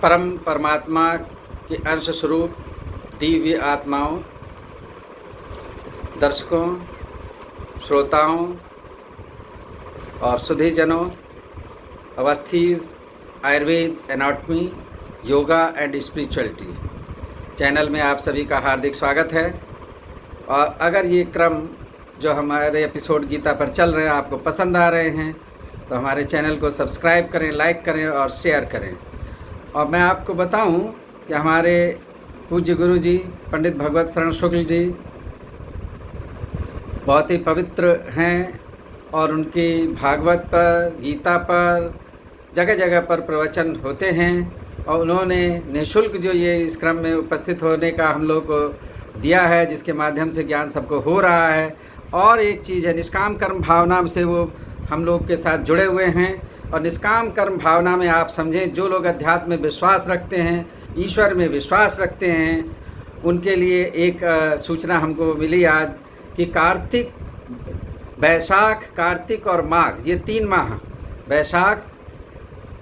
परम परमात्मा के अंश स्वरूप दिव्य आत्माओं, दर्शकों, श्रोताओं और सुधीजनों, Awasthi's Ayurveda anatomy, yoga and spirituality channel में आप सभी का हार्दिक स्वागत है। और अगर ये क्रम जो हमारे एपिसोड गीता पर चल रहे हैं आपको पसंद आ रहे हैं तो हमारे चैनल को सब्सक्राइब करें, लाइक करें और शेयर करें। और मैं आपको बताऊं कि हमारे पूज्य गुरु जी पंडित भगवत शरण शुक्ल जी बहुत ही पवित्र हैं और उनकी भागवत पर, गीता पर जगह जगह पर प्रवचन होते हैं। और उन्होंने निःशुल्क जो ये इस क्रम में उपस्थित होने का हम लोग को दिया है, जिसके माध्यम से ज्ञान सबको हो रहा है। और एक चीज़ है, निष्काम कर्म भावना से वो हम लोग के साथ जुड़े हुए हैं। और निष्काम कर्म भावना में आप समझें, जो लोग अध्यात्म में विश्वास रखते हैं, ईश्वर में विश्वास रखते हैं, उनके लिए एक सूचना हमको मिली आज कि कार्तिक, वैशाख, कार्तिक और माघ, ये 3 माह, वैशाख,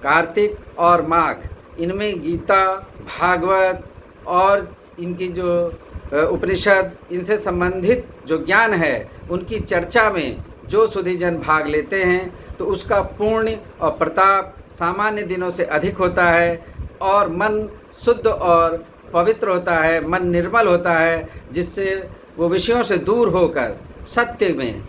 कार्तिक और माघ, इनमें गीता, भागवत और इनकी जो उपनिषद, इनसे संबंधित जो ज्ञान है उनकी चर्चा में जो सुधीजन भाग लेते हैं तो उसका पुण्य और प्रताप सामान्य दिनों से अधिक होता है और मन शुद्ध और पवित्र होता है, मन निर्मल होता है, जिससे वो विषयों से दूर होकर सत्य में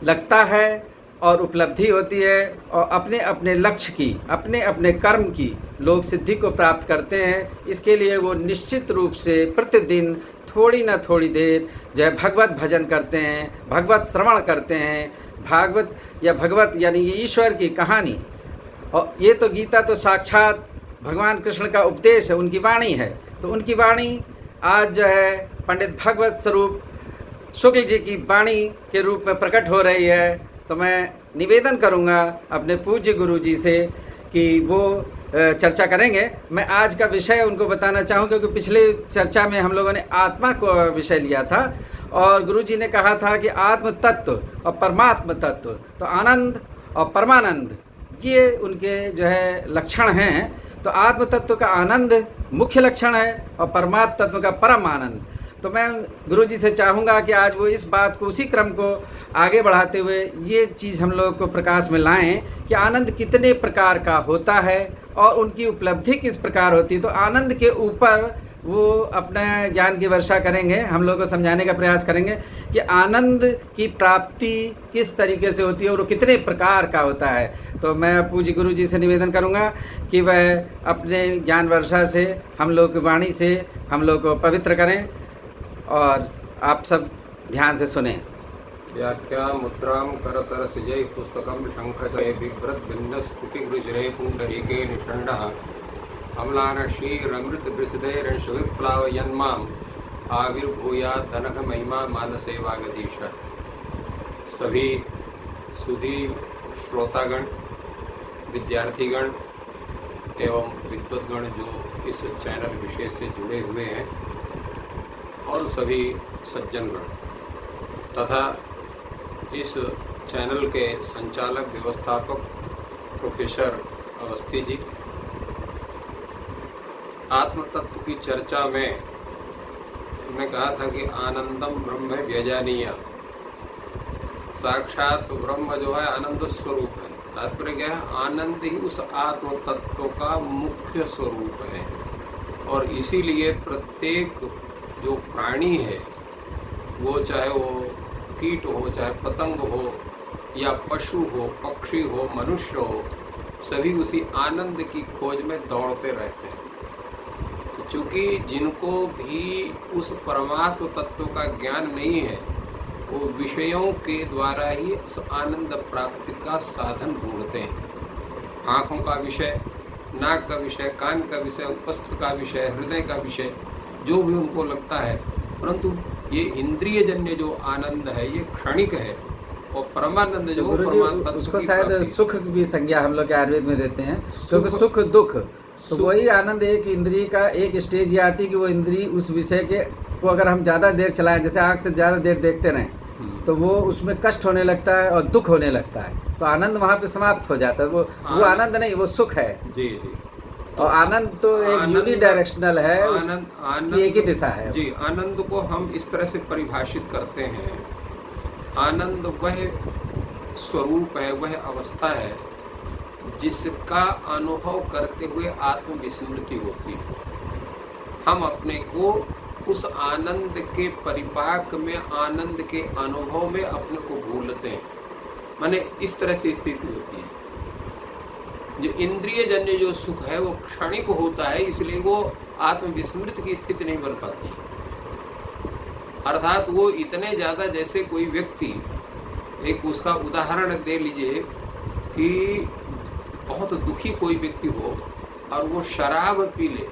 लगता है और उपलब्धि होती है और अपने अपने लक्ष्य की, अपने अपने कर्म की लोग सिद्धि को प्राप्त करते हैं। इसके लिए वो निश्चित रूप से प्रतिदिन थोड़ी ना थोड़ी देर जो है भगवत भजन करते हैं, भगवत श्रवण करते हैं। भागवत या भगवत यानी ये ईश्वर की कहानी, और ये तो गीता तो साक्षात भगवान कृष्ण का उपदेश है, उनकी वाणी है। तो उनकी वाणी आज जो है पंडित भगवत स्वरूप शुक्ल जी की वाणी के रूप में प्रकट हो रही है। तो मैं निवेदन करूंगा अपने पूज्य गुरु जी से कि वो चर्चा करेंगे। मैं आज का विषय उनको बताना चाहूँ, क्योंकि पिछले चर्चा में हम लोगों ने आत्मा को विषय लिया था और गुरु जी ने कहा था कि आत्म तत्व और परमात्म तत्व, तो आनंद और परमानंद ये उनके जो है लक्षण हैं। तो आत्म तत्व का आनंद मुख्य लक्षण है और परमात्म तत्व का परम आनंद। तो मैं गुरु जी से चाहूँगा कि आज वो इस बात को, उसी क्रम को आगे बढ़ाते हुए ये चीज़ हम लोग को प्रकाश में लाएं कि आनंद कितने प्रकार का होता है और उनकी उपलब्धि किस प्रकार होती है। तो आनंद के ऊपर वो अपना ज्ञान की वर्षा करेंगे, हम लोग को समझाने का प्रयास करेंगे कि आनंद की प्राप्ति किस तरीके से होती है और वो कितने प्रकार का होता है। तो मैं पूज्य गुरु जी से निवेदन करूंगा कि वह अपने ज्ञान वर्षा से हम लोग की वाणी से हम लोग को पवित्र करें और आप सब ध्यान से सुने। व्याख्या मुद्रां करसरसिजै पुस्तकं शंखचये बिभ्रत भिन्न स्फुटिगृचिरे पुण्डरीके निषण्डः अम्लान क्षीरमृतवृषदैरंशविप्लावयन्माम् आविर्भूयात् धनघ महिमा मानसे वागधीश। सभी सुधी श्रोतागण, विद्यार्थीगण एवं विद्वद्गण जो इस चैनल विशेष से जुड़े हुए हैं और सभी सज्जनगण तथा इस चैनल के संचालक व्यवस्थापक प्रोफेसर अवस्थी जी, आत्म तत्व की चर्चा में हमने कहा था कि आनंदम ब्रह्म व्यजानीय, साक्षात ब्रह्म जो है आनंद स्वरूप है। तात्पर्य क्या है? आनंद ही उस आत्म तत्व का मुख्य स्वरूप है। और इसीलिए प्रत्येक जो प्राणी है, वो चाहे वो कीट हो, चाहे पतंग हो, या पशु हो, पक्षी हो, मनुष्य हो, सभी उसी आनंद की खोज में दौड़ते रहते हैं। तो चूँकि जिनको भी उस परमात्म तत्व का ज्ञान नहीं है, वो विषयों के द्वारा ही उस आनंद प्राप्ति का साधन ढूंढते हैं। आँखों का विषय, नाक का विषय, कान का विषय, उपस्थ का विषय, हृदय का विषय, जो भी उनको लगता है। परंतु ये इंद्रिय जन्य जो आनंद है ये क्षणिक है और परमानंद जो परमात्मा, उसको शायद सुख भी संज्ञा हम लोग आयुर्वेद में देते हैं, क्योंकि सुख दुख तो वही आनंद एक इंद्रिय का एक स्टेज ये आती है कि वो इंद्रिय उस विषय के को अगर हम ज़्यादा देर चलाएं, जैसे आँख से ज़्यादा देर देखते रहें तो वो उसमें कष्ट होने लगता है और दुख होने लगता है। तो आनंद वहाँ पे समाप्त हो जाता है। वो आनंद नहीं, वो सुख है। जी जी। और आनंद तो एक यूनि डायरेक्शनल है, आनंद की एक ही दिशा है जी। आनंद को हम इस तरह से परिभाषित करते हैं, आनंद वह स्वरूप है, वह अवस्था है जिसका अनुभव करते हुए आत्मविस्मृति होती है। हम अपने को उस आनंद के परिपाक में, आनंद के अनुभव में अपने को भूलते हैं, माने इस तरह से स्थिति होती है। जो इंद्रिय जन्य जो सुख है वो क्षणिक होता है, इसलिए वो आत्मविस्मृति की स्थिति नहीं बन पाती। अर्थात वो इतने ज़्यादा, जैसे कोई व्यक्ति, एक उसका उदाहरण दे लीजिए कि बहुत दुखी कोई व्यक्ति हो और वो शराब पी ले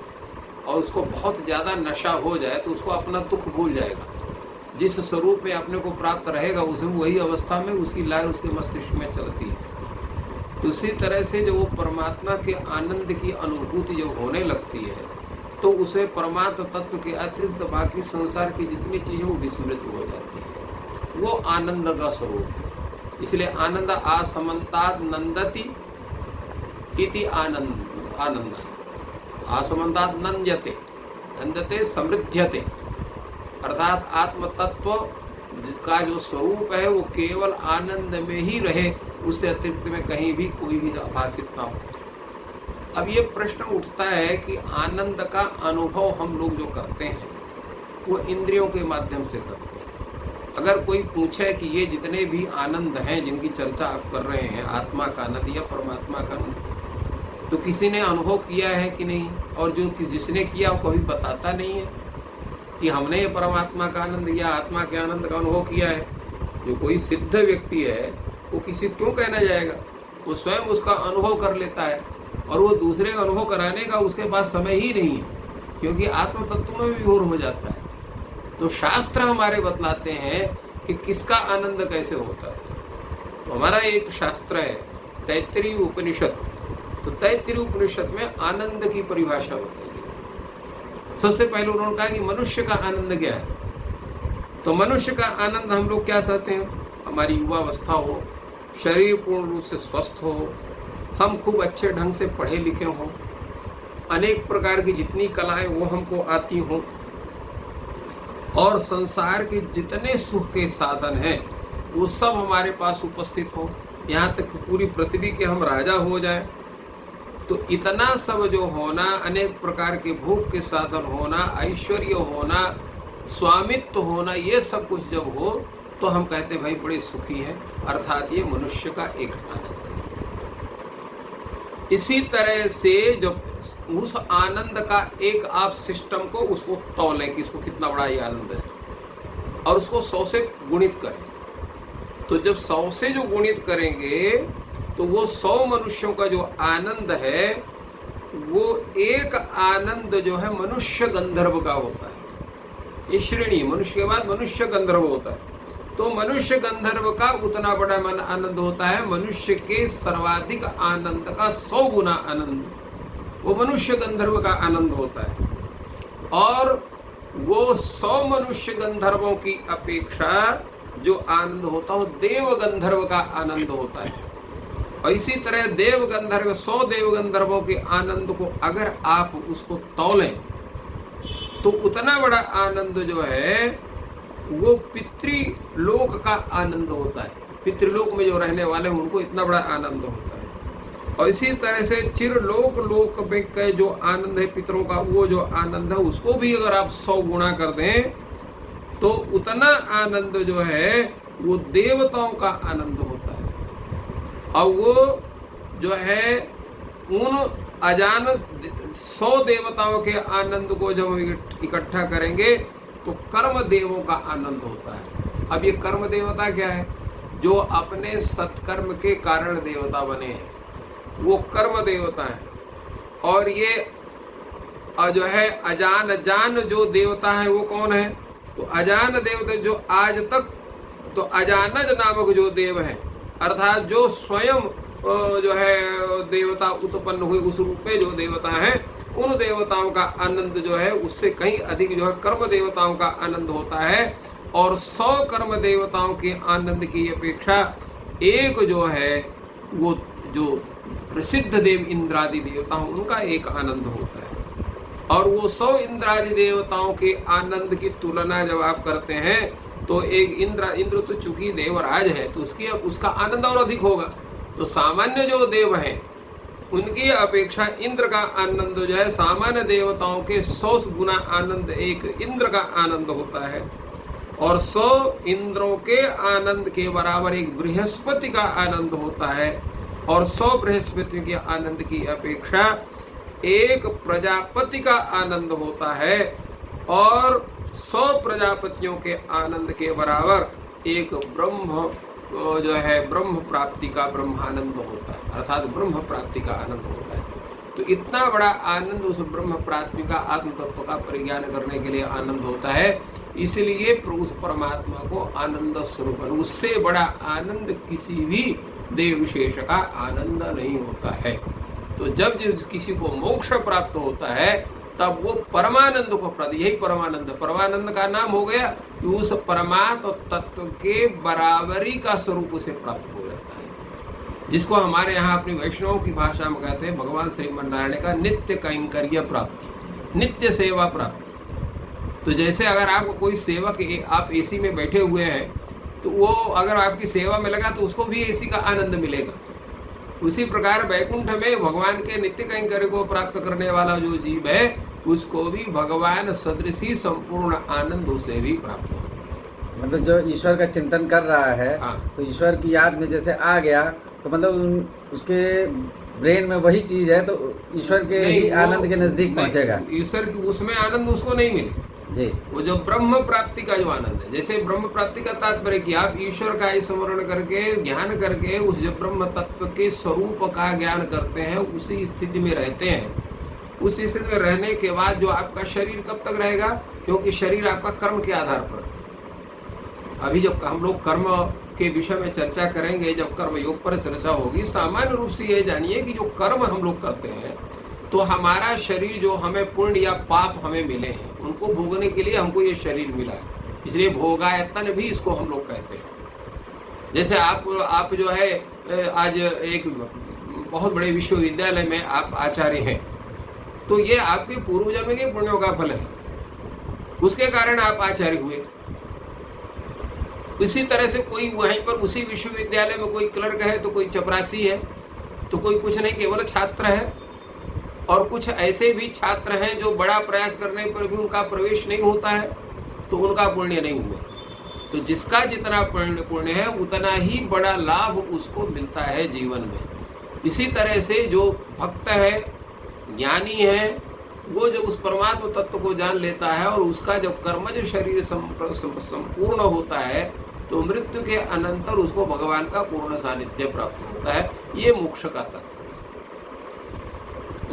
और उसको बहुत ज़्यादा नशा हो जाए तो उसको अपना दुख भूल जाएगा। जिस स्वरूप में अपने को प्राप्त रहेगा उसे वही अवस्था में उसकी लहर उसके मस्तिष्क में चलती है। तो उसी तरह से जो वो परमात्मा के आनंद की अनुभूति जब होने लगती है तो उसे परमात्म तत्व के अतिरिक्त बाकी संसार की जितनी चीज़ें वो विस्मृत हो जाती है। वो आनंद का स्वरूप है। इसलिए आनंद आसमंतात् नंदति इति आनंद आसमंतात् नंद्यते, नंदते समृद्ध्यते। अर्थात आत्म तत्व का जो स्वरूप है वो केवल आनंद में ही रहे, उससे अतिरिक्त में कहीं भी कोई भी आभासित ना हो। अब ये प्रश्न उठता है कि आनंद का अनुभव हम लोग जो करते हैं वो इंद्रियों के माध्यम से करते हैं। अगर कोई पूछे कि ये जितने भी आनंद हैं जिनकी चर्चा आप कर रहे हैं, आत्मा का आनंद या परमात्मा का आनंद, तो किसी ने अनुभव किया है कि नहीं? और जो जिसने किया वो कभी बताता नहीं है कि हमने ये परमात्मा का आनंद या आत्मा के आनंद का अनुभव किया है। जो कोई सिद्ध व्यक्ति है वो किसी क्यों कहना जाएगा, वो स्वयं उसका अनुभव कर लेता है और वो दूसरे का अनुभव कराने का उसके पास समय ही नहीं है, क्योंकि आत्म तत्व में विभोर हो जाता है। तो शास्त्र हमारे बतलाते हैं कि किसका आनंद कैसे होता है। तो हमारा एक शास्त्र है तैत्तिरीय उपनिषद, तो तैत्तिरीय उपनिषद में आनंद की परिभाषा बताई है। सबसे पहले उन्होंने कहा कि मनुष्य का आनंद क्या है। तो मनुष्य का आनंद हम लोग क्या चाहते हैं, हमारी युवावस्था हो, शरीर पूर्ण रूप से स्वस्थ हो, हम खूब अच्छे ढंग से पढ़े लिखे हों, अनेक प्रकार की जितनी कलाएं वो हमको आती हों, और संसार के जितने सुख के साधन हैं वो सब हमारे पास उपस्थित हो, यहाँ तक कि पूरी पृथ्वी के हम राजा हो जाए। तो इतना सब जो होना, अनेक प्रकार के भोग के साधन होना, ऐश्वर्य होना, स्वामित्व होना, ये सब कुछ जब हो तो हम कहते भाई बड़े सुखी हैं, अर्थात ये मनुष्य का एक आनंद है। इसी तरह से जब उस आनंद का एक आप सिस्टम को उसको तौलें कि इसको कितना बड़ा ये आनंद है और उसको 100 से गुणित करें, तो जब 100 से जो गुणित करेंगे तो वो 100 मनुष्यों का जो आनंद है वो एक आनंद जो है मनुष्य गंधर्व का होता है। ये श्रेणी, मनुष्य के बाद मनुष्य गंधर्व होता है। तो मनुष्य गंधर्व का उतना बड़ा मन आनंद होता है, मनुष्य के सर्वाधिक आनंद का 100 गुना आनंद वो मनुष्य गंधर्व का आनंद होता है। और वो 100 मनुष्य गंधर्वों की अपेक्षा जो आनंद होता है वो देव गंधर्व का आनंद होता है। और इसी तरह देव गंधर्व 100 देव गंधर्वों के आनंद को अगर आप उसको तौलें तो उतना बड़ा आनंद जो है वो पितृलोक का आनंद होता है। पितृलोक में जो रहने वाले हैं उनको इतना बड़ा आनंद होता है। और इसी तरह से चिरलोक लोक में के जो आनंद है पितरों का, वो जो आनंद है उसको भी अगर आप 100 गुणा कर दें तो उतना आनंद जो है वो देवताओं का आनंद होता है। और वो जो है उन अजान 100 देवताओं के आनंद को जब इकट्ठा करेंगे तो कर्म देवों का आनंद होता है। अब ये कर्म देवता क्या है, जो अपने सत्कर्म के कारण देवता बने हैं, वो कर्म देवता है। और ये जो है अजान जान जो देवता है वो कौन है, तो अजान देवता जो आज तक, तो अजानज नामक जो देव है, अर्थात जो स्वयं जो है देवता उत्पन्न हुए उस रूप में जो देवता है, उन देवताओं का आनंद जो है उससे कहीं अधिक जो है कर्म देवताओं का आनंद होता है। और 100 कर्म देवताओं के आनंद की अपेक्षा एक जो है वो जो प्रसिद्ध देव इंद्रादि देवता हैं उनका एक आनंद होता है। और वो 100 इंद्रादि देवताओं के आनंद की तुलना जब आप करते हैं तो एक इंद्र तो चूंकि देवराज है तो उसका आनंद और अधिक होगा। तो सामान्य जो देव हैं उनकी अपेक्षा इंद्र का आनंद जो है सामान्य देवताओं के 100 गुना आनंद एक इंद्र का आनंद होता है। और 100 इंद्रों के आनंद के बराबर एक बृहस्पति का आनंद होता है। और 100 बृहस्पति के आनंद की अपेक्षा एक प्रजापति का आनंद होता है। और 100 प्रजापतियों के आनंद के बराबर एक ब्रह्म जो है ब्रह्म प्राप्ति का ब्रह्मानंद होता है, अर्थात ब्रह्म प्राप्ति का आनंद होता है। तो इतना बड़ा आनंद उस ब्रह्म प्राप्ति का आत्म तत्व का परिज्ञान करने के लिए आनंद होता है। इसलिए उस परमात्मा को आनंद स्वरूप, उससे बड़ा आनंद किसी भी देव विशेष का आनंद नहीं होता है। तो जब किसी को मोक्ष प्राप्त होता है तब वो परमानंद को प्राप्त, यही परमानंद का नाम हो गया कि उस परमात्म तत्व के बराबरी का स्वरूप उसे प्राप्त हो जाता है, जिसको हमारे यहाँ अपनी वैष्णवों की भाषा में कहते हैं भगवान श्रीमन्नारायण का नित्य कैंकर्य प्राप्ति, नित्य सेवा प्राप्ति। तो जैसे अगर आपको कोई सेवक, आप एसी में बैठे हुए हैं तो वो अगर आपकी सेवा में लगा तो उसको भी एसी का आनंद मिलेगा। उसी प्रकार वैकुंठ में भगवान के नित्य कैंकर्य को प्राप्त करने वाला जो जीव है उसको भी भगवान सदृशी संपूर्ण आनंद उसे भी प्राप्त हो। मतलब जो ईश्वर का चिंतन कर रहा है हाँ। तो ईश्वर की याद में जैसे आ गया तो मतलब उसके ब्रेन में वही चीज है तो ईश्वर के ही आनंद के नजदीक पहुंचेगा। ईश्वर की उसमें आनंद उसको नहीं मिले जी। वो जो ब्रह्म प्राप्ति का जो आनंद है, जैसे ब्रह्म प्राप्ति का तात्पर्य कि आप ईश्वर का स्मरण करके ज्ञान करके उस जो ब्रह्म तत्व के स्वरूप का ज्ञान करते हैं उसी स्थिति में रहते हैं। उस स्थिति में रहने के बाद जो आपका शरीर कब तक रहेगा, क्योंकि शरीर आपका कर्म के आधार पर, अभी जब हम लोग कर्म के विषय में चर्चा करेंगे, जब कर्म योग पर चर्चा होगी, सामान्य रूप से ये जानिए कि जो कर्म हम लोग करते हैं तो हमारा शरीर जो हमें पुण्य या पाप हमें मिले हैं उनको भोगने के लिए हमको ये शरीर मिला है, इसलिए भोगायतन भी इसको हम लोग कहते हैं। जैसे आप जो है आज एक बहुत बड़े विश्वविद्यालय में आप आचार्य हैं तो ये आपके पूर्व जन्म के पुण्यों का फल है, उसके कारण आप आचार्य हुए। इसी तरह से कोई वहीं पर उसी विश्वविद्यालय में कोई क्लर्क है तो कोई चपरासी है तो कोई कुछ नहीं, केवल छात्र है। और कुछ ऐसे भी छात्र हैं जो बड़ा प्रयास करने पर भी उनका प्रवेश नहीं होता है तो उनका पुण्य नहीं हुआ। तो जिसका जितना पुण्य है उतना ही बड़ा लाभ उसको मिलता है जीवन में। इसी तरह से जो भक्त है, ज्ञानी है, वो जब उस परमात्मा तत्व को जान लेता है और उसका जब कर्मज शरीर संपूर्ण होता है तो मृत्यु के अनंतर उसको भगवान का पूर्ण सानिध्य प्राप्त होता है। ये मोक्ष का तत्व।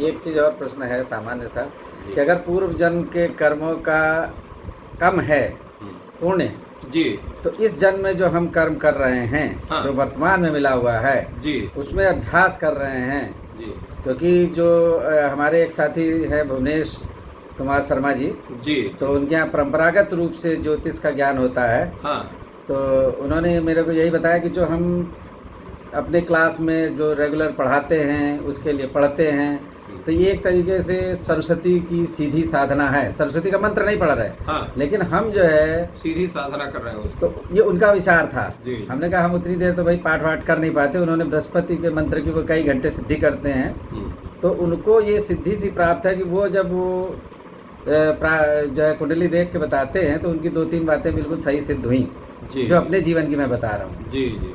एक चीज और प्रश्न है सामान्य सा कि अगर पूर्व जन्म के कर्मों का कम है पुण्य जी, तो इस जन्म में जो हम कर्म कर रहे हैं हाँ। जो वर्तमान में मिला हुआ है जी, उसमें अभ्यास कर रहे हैं जी, क्योंकि जो हमारे एक साथी है भुवनेश कुमार शर्मा जी जी, तो उनके यहाँ परंपरागत रूप से ज्योतिष का ज्ञान होता है। हाँ। तो उन्होंने मेरे को यही बताया कि जो हम अपने क्लास में जो रेगुलर पढ़ाते हैं उसके लिए पढ़ते हैं तो ये एक तरीके से सरस्वती की सीधी साधना है। सरस्वती का मंत्र नहीं पढ़ रहे हाँ। लेकिन हम जो है सीधी साधना कर रहे हैं उसको। तो ये उनका विचार था। जी। हमने कहा हम उतनी देर तो भाई पाठ वाठ कर नहीं पाते। उन्होंने बृहस्पति के मंत्र की वो कई घंटे सिद्धि करते हैं तो उनको ये सिद्धि सी प्राप्त है कि वो जब वो जो है कुंडली देख के बताते हैं तो उनकी 2-3 बातें बिल्कुल सही सिद्ध हुई जो अपने जीवन की मैं बता रहा हूँ। जी जी।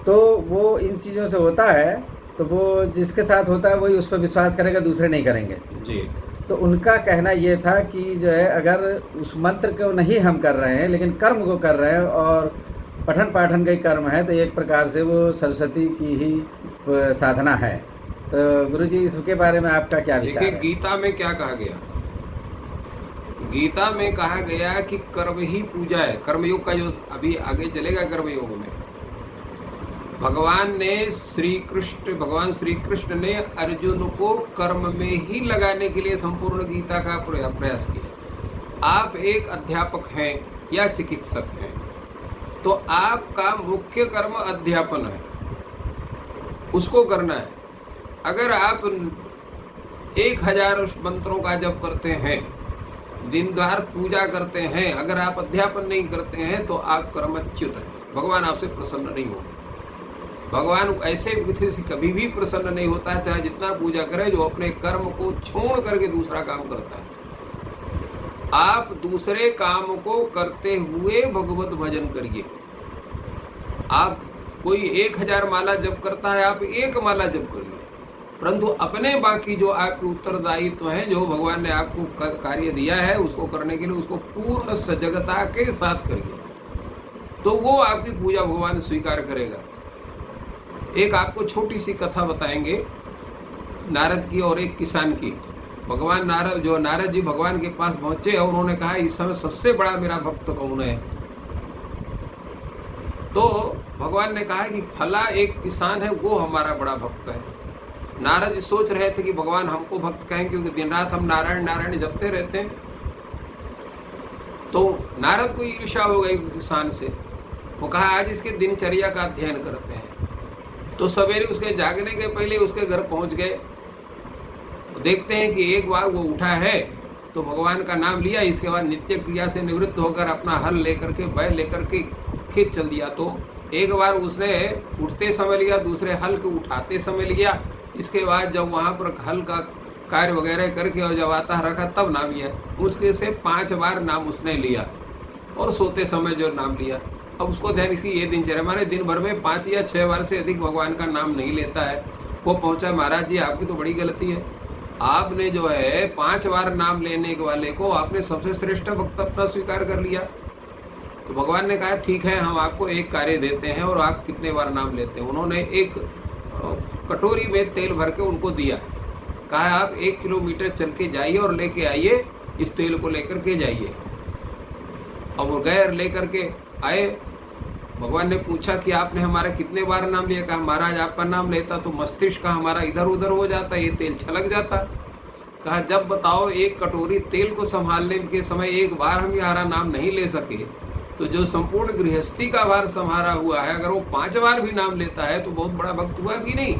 तो वो इन चीज़ों से होता है तो वो जिसके साथ होता है वही उस पर विश्वास करेगा, दूसरे नहीं करेंगे जी। तो उनका कहना ये था कि जो है अगर उस मंत्र को नहीं हम कर रहे हैं लेकिन कर्म को कर रहे हैं और पठन पाठन का ही कर्म है तो एक प्रकार से वो सरस्वती की ही साधना है। तो गुरुजी इसके बारे में आपका क्या विचार है? गीता में क्या कहा गया? गीता में कहा गया कि कर्म ही पूजा है। कर्मयोग का जो अभी आगे चलेगा कर्मयोग में भगवान श्री कृष्ण ने अर्जुन को कर्म में ही लगाने के लिए संपूर्ण गीता का प्रयास किया। आप एक अध्यापक हैं या चिकित्सक हैं तो आपका मुख्य कर्म अध्यापन है। उसको करना है। अगर आप 1000 मंत्रों का जप करते हैं, दिन भर पूजा करते हैं, अगर आप अध्यापन नहीं करते हैं तो आप कर्मच्युत हैं, भगवान आपसे प्रसन्न नहीं होंगे। भगवान ऐसे व्यक्ति से कभी भी प्रसन्न नहीं होता, चाहे जितना पूजा करे, जो अपने कर्म को छोड़ करके दूसरा काम करता है। आप दूसरे काम को करते हुए भगवत भजन करिए। आप कोई 1000 माला जप करता है, आप 1 माला जप करिए, परंतु अपने बाकी जो आपके उत्तरदायित्व हैं, जो भगवान ने आपको कार्य दिया है, उसको करने के लिए उसको पूर्ण सजगता के साथ करिए, तो वो आपकी पूजा भगवान स्वीकार करेगा। एक आपको छोटी सी कथा बताएंगे नारद की और एक किसान की। भगवान नारद जी भगवान के पास पहुंचे और उन्होंने कहा, इस समय सबसे बड़ा मेरा भक्त कौन है? तो भगवान ने कहा कि फला एक किसान है, वो हमारा बड़ा भक्त है। नारद जी सोच रहे थे कि भगवान हमको भक्त कहें, क्योंकि दिन रात हम नारायण नारायण जपते रहते हैं। तो नारद को ईर्ष्या हो गई किसान से। वो कहा, आज इसके दिनचर्या का अध्ययन करते हैं। तो सवेरे उसके जागने के पहले उसके घर पहुंच गए। देखते हैं कि एक बार वो उठा है तो भगवान का नाम लिया, इसके बाद नित्य क्रिया से निवृत्त होकर अपना हल लेकर के, बैल लेकर के खेत चल दिया। तो एक बार उसने उठते समय लिया, दूसरे हल को उठाते समय लिया। इसके बाद जब वहाँ पर हल का कार्य वगैरह करके और जब आता रखा तब नाम लिया। उसके से 5 बार नाम उसने लिया और सोते समय जो नाम लिया। अब उसको ध्यान, इसकी ये दिनचर्या, हमारे दिन भर में 5 या 6 बार से अधिक भगवान का नाम नहीं लेता है। वो पहुंचा, महाराज जी आपकी तो बड़ी गलती है, आपने जो है 5 बार नाम लेने वाले को आपने सबसे श्रेष्ठ भक्त अपना स्वीकार कर लिया। तो भगवान ने कहा, ठीक है, हम आपको एक कार्य देते हैं और आप कितने बार नाम लेते हैं। उन्होंने एक कटोरी में तेल भर के उनको दिया, कहा आप 1 किलोमीटर चल के जाइए और लेके आइए, इस तेल को लेकर के जाइए। अब वो गए और लेकर के आए। भगवान ने पूछा कि आपने हमारा कितने बार नाम लिया? कहा, महाराज आपका नाम लेता तो मस्तिष्क का हमारा इधर उधर हो जाता, ये तेल छलक जाता। कहा, जब बताओ एक कटोरी तेल को संभालने के समय एक बार हम हमारा नाम नहीं ले सके, तो जो संपूर्ण गृहस्थी का भार संभाला हुआ है, अगर वो 5 बार भी नाम लेता है तो बहुत बड़ा भक्त हुआ कि नहीं?